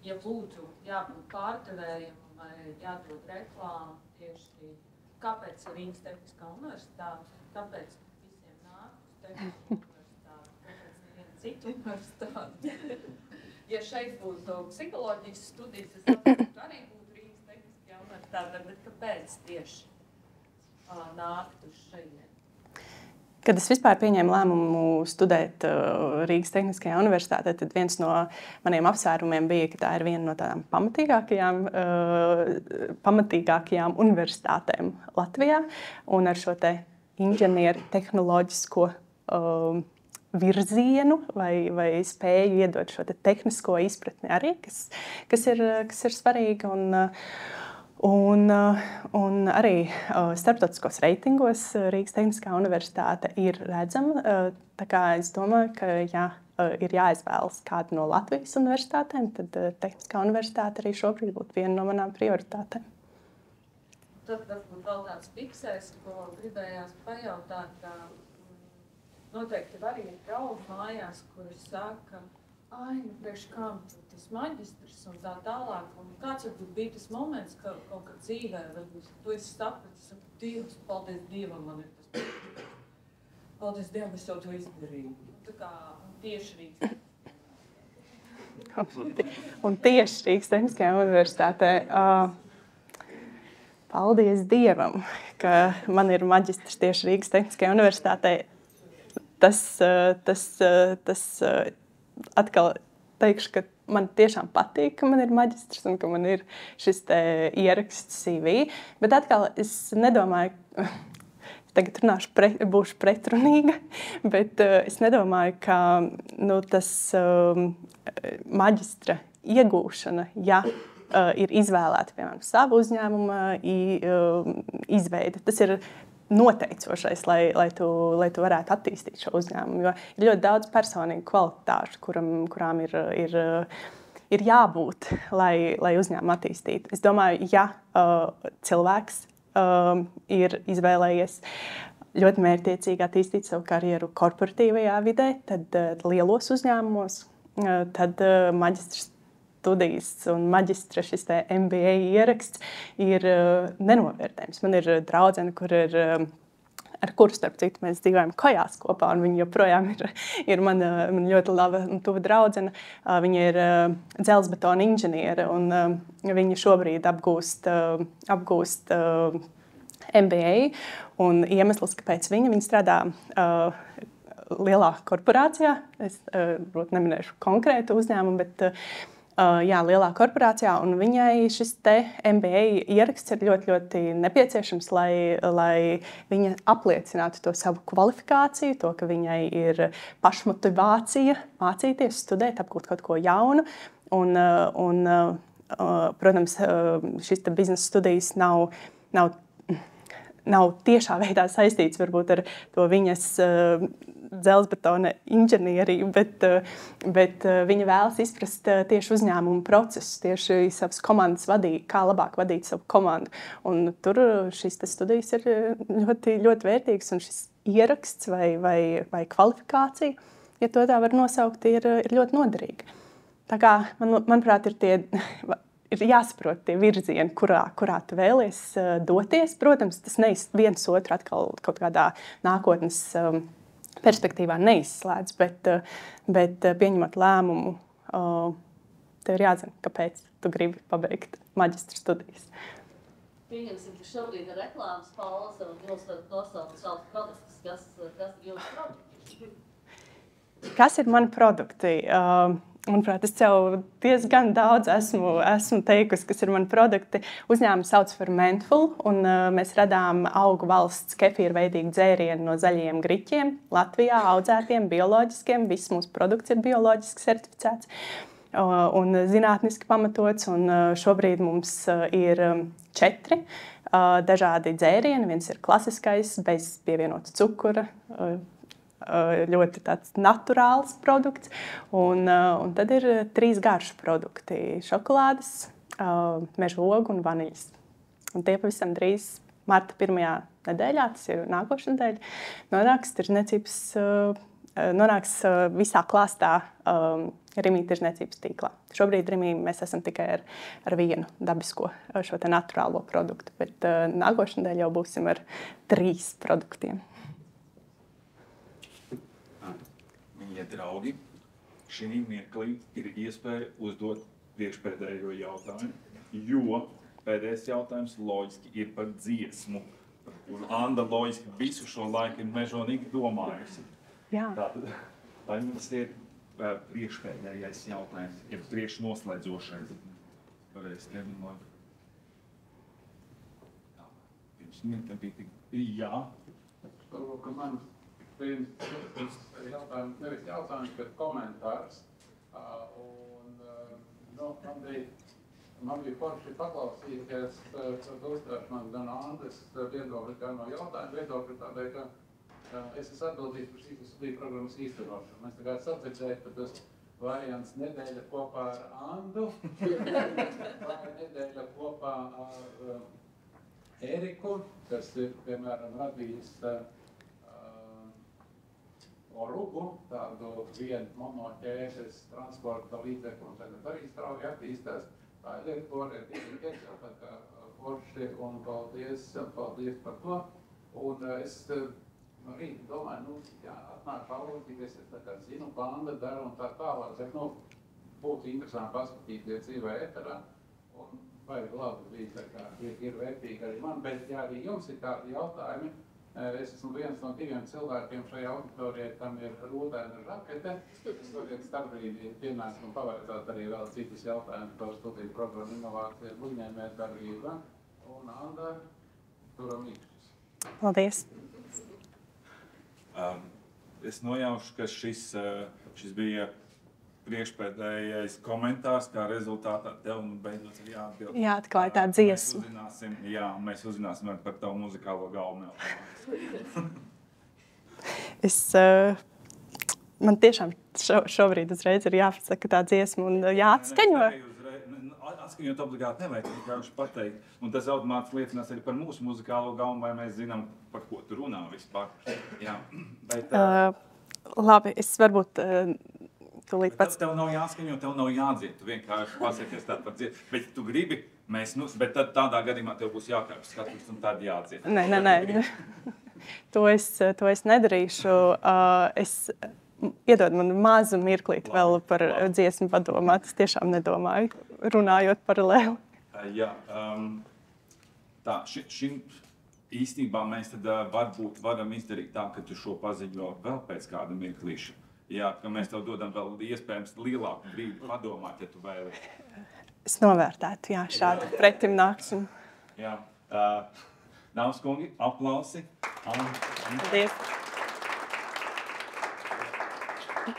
ja būtu jābūt pārdevējiem vai jādod reklāmu tieši, kāpēc Rīgas Tehniskā universitāte, kāpēc visiem nāk uz Tehniskā universitāte, kāpēc neviena cita universitāte. Ja šeit būtu psiholoģijas studijas, es saprotu, ka arī būtu Rīgas Tehniskajā universitātē, bet kāpēc tieši nākt uz šeit? Kad es vispār pieņēmu lēmumu studēt Rīgas Tehniskajā universitātē, tad viens no maniem apsvērumiem bija, ka tā ir viena no tādām pamatīgākajām universitātēm Latvijā. Un ar šo te inženieru tehnoloģisko virzienu vai spēju iedot šo te tehnisko izpratni arī, kas ir svarīga. Un arī starptautiskos reitingos Rīgas Tehniskā universitāte ir redzama. Tā kā es domāju, ka ir jāizvēlas kādu no Latvijas universitātēm, tad Tehniskā universitāte arī šobrīd būtu viena no manām prioritātēm. Tad varbūt vēl tāds fiksēs, ko gribējās pajautāt, ka noteikti arī ir draugi mājās, kuri saka, priekš kam tas maģistrs un tā tālāk. Un kāds varbūt bija tas moments, ka kaut kā dzīvē, varbūt tu esi sapratis, Dievs, paldies Dievam, man ir tas. Paldies Dievam, es jau to izdarīju. Tā kā tieši Rīgas. Un tieši Rīgas Tehniskajā universitātē. Paldies Dievam, ka man ir maģistrs tieši Rīgas Tehniskajā universitātē. Tas atkal teikšu, ka man tiešām patīk, ka man ir maģistrs un ka man ir šis te ieraksts CV. Bet atkal es nedomāju, tagad būšu pretrunīga, bet es nedomāju, ka tas maģistra iegūšana, ir izvēlēta, piemēram, savu uzņēmumu izveide. Tas ir noteicošais, lai tu varētu attīstīt šo uzņēmumu. Jo ir ļoti daudz personīgu kvalitāšu, kurām ir jābūt, lai uzņēmumu attīstītu. Es domāju, ja cilvēks ir izvēlējies ļoti mērķtiecīgi attīstīt savu karjeru korporatīvajā vidē, tad lielos uzņēmumos, tad maģistrs studijas un maģistra šis te MBA ieraksts ir nenovērtējums. Man ir draudzene, ar kuru, starp citu, mēs dzīvojam Kojās kopā, un viņa joprojām ir mana ļoti laba un tuva draudzene. Viņa ir dzelzbetona inženiere, un viņa šobrīd apgūst MBA. Un iemesls, kāpēc viņa strādā lielā korporācijā, es neminēšu konkrētu uzņēmumu, bet lielā korporācijā, un viņai šis te MBA ieraksts ir ļoti, ļoti nepieciešams, lai viņa apliecinātu to savu kvalifikāciju, to, ka viņai ir pašmotivācija mācīties, studēt, apgūt kaut ko jaunu. Un protams, šis te biznesa studijas nav tiešā veidā saistīts varbūt ar to viņas dzelzbetona inženieriju, bet viņa vēlas izprast tieši uzņēmumu procesus, tieši savas komandas kā labāk vadīt savu komandu. Un tur šīs studijas ir ļoti, ļoti vērtīgas, un šis ieraksts vai kvalifikācija, ja to tā var nosaukt, ir ļoti noderīga. Tā kā, manuprāt, ir jāsaprot tie virzieni, kurā tu vēlies doties. Protams, tas viens otru atkal kaut kādā nākotnes perspektīvā neizslēdz, bet pieņemot lēmumu, tev ir jāzina, kāpēc tu gribi pabeigt maģistra studijas. Pieņemsim, ka šobrīd ir reklāmas pauze, un jūs varat nosaukt savus produktus, kas ir jūsu produkti. Kas ir mani produkti? Manuprāt, es jau diezgan daudz esmu teikusi, kas ir mani produkti. Uzņēmums sauc par Mentful, un mēs radām augu valsts kefīrveidīgu dzērienu no zaļajiem griķiem, Latvijā audzētiem, bioloģiskiem. Viss mūsu produkts ir bioloģiski certificēts un zinātniski pamatots. Un šobrīd mums ir 4 dažādi dzērieni. Viens ir klasiskais, bez pievienota cukura, ļoti tāds naturāls produkts, un tad ir 3 garšu produkti - šokolādes, meža ogu un vaniļas Un tie pavisam drīz marta 1. nedēļā, tas ir nākošais nedēļa, nonāks visā klāstā Rimī tirzniecības tīklā. Šobrīd Rimī mēs esam tikai ar vienu dabisko šo te naturālo produktu, bet nākošais nedēļa jau būsim ar 3 produktiem. Mīļie draugi, šī mirklī ir iespēja uzdot priekšpēdējo jautājumu, jo pēdējais jautājums loģiski ir par dziesmu, par kuru Anda loģiski visu šo laiku ir mežonīgi domājusi. Jā. Tātad, vai mums ir priekšpēdējais jautājums, ja priekšnoslēdzošais? Pareizi terminoloģi. Pirms minūtēm bija tik... Jā. Varbūt, ka man viens jautājums, nevis jautājums, bet komentārs. Man bija forši paklausīties uzstāšanās gan Andes viedokļi, gan no jautājumu viedokļi, tādēļ, ka es esmu atbildīgs par šīs studiju programmas īstenošanu. Mēs tagad sadzirdēju, ka tas variants nedēļa kopā ar Andu, vai nedēļa kopā ar Eriku, kas ir, piemēram, radījis Orugu, tādu vienu monoķēdes transporta līdzekli, un tagad arī strauji attīstās. Tā ir lieta, ko arī tiek tā kā forši, un paldies par to. Un es rīt domāju, atnāk paudzīties, es tā kā zinu, ko Anda dara un tā tālāk, bet, būtu interesanti paskatīties dzīvē ēterā, un vajag labi bija, tā kā ir vērtīgi arī man, bet ja arī jums ir kādi jautājumi, es esmu viens no 2 cilvēkiem šajā auditorijā, tam ir rūtēna žakete. Es tagad starpbrīdī pienācu un pavaicāt arī vēl citus jautājumus par studiju programmu inovāciju, uzņēmējdarbība un Anda turam īkšķis. Paldies! Es nojaušu, ka šis bija priekšpēdējais komentārs, kā rezultātā tev beidzot ir jāatbild. Jāatklāj tā dziesma. Mēs uzzināsim par tavu muzikālo galveno. Man tiešām šobrīd uzreiz ir jāpasaka tā dziesma un jāatskaņo. Atskaņot obligāti nevajag vienkārši pateikt. Un tas automātiski liecinās arī par mūsu muzikālo galvenu, vai mēs zinām, par ko tu runā vispār. Jā, bet... Labi, es varbūt... Tev nav jāskaņo, tev nav jādzied. Tu vienkārši pasieties tādu par dzied. Bet tu gribi, bet tad tādā gadījumā tev būs jākāpjas skatīt un tad jādzied. Nē. To es nedarīšu. Iedod man mazu mirklīt vēl par dziesmu padomāt. Es tiešām nedomāju, runājot paralēli. Jā. Šim īstenībā mēs tad varbūt varam izdarīt tā, ka tu šo paziņo vēl pēc kāda mirklīša. Jā, ka mēs tev dodam vēl iespējams lielāku brīdi padomāt, ja tu vēli. Es novērtētu, jā, šādu pretim nāksim. Jā. Dāmas kungi, aplausi.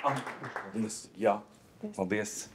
Paldies. Jā, paldies.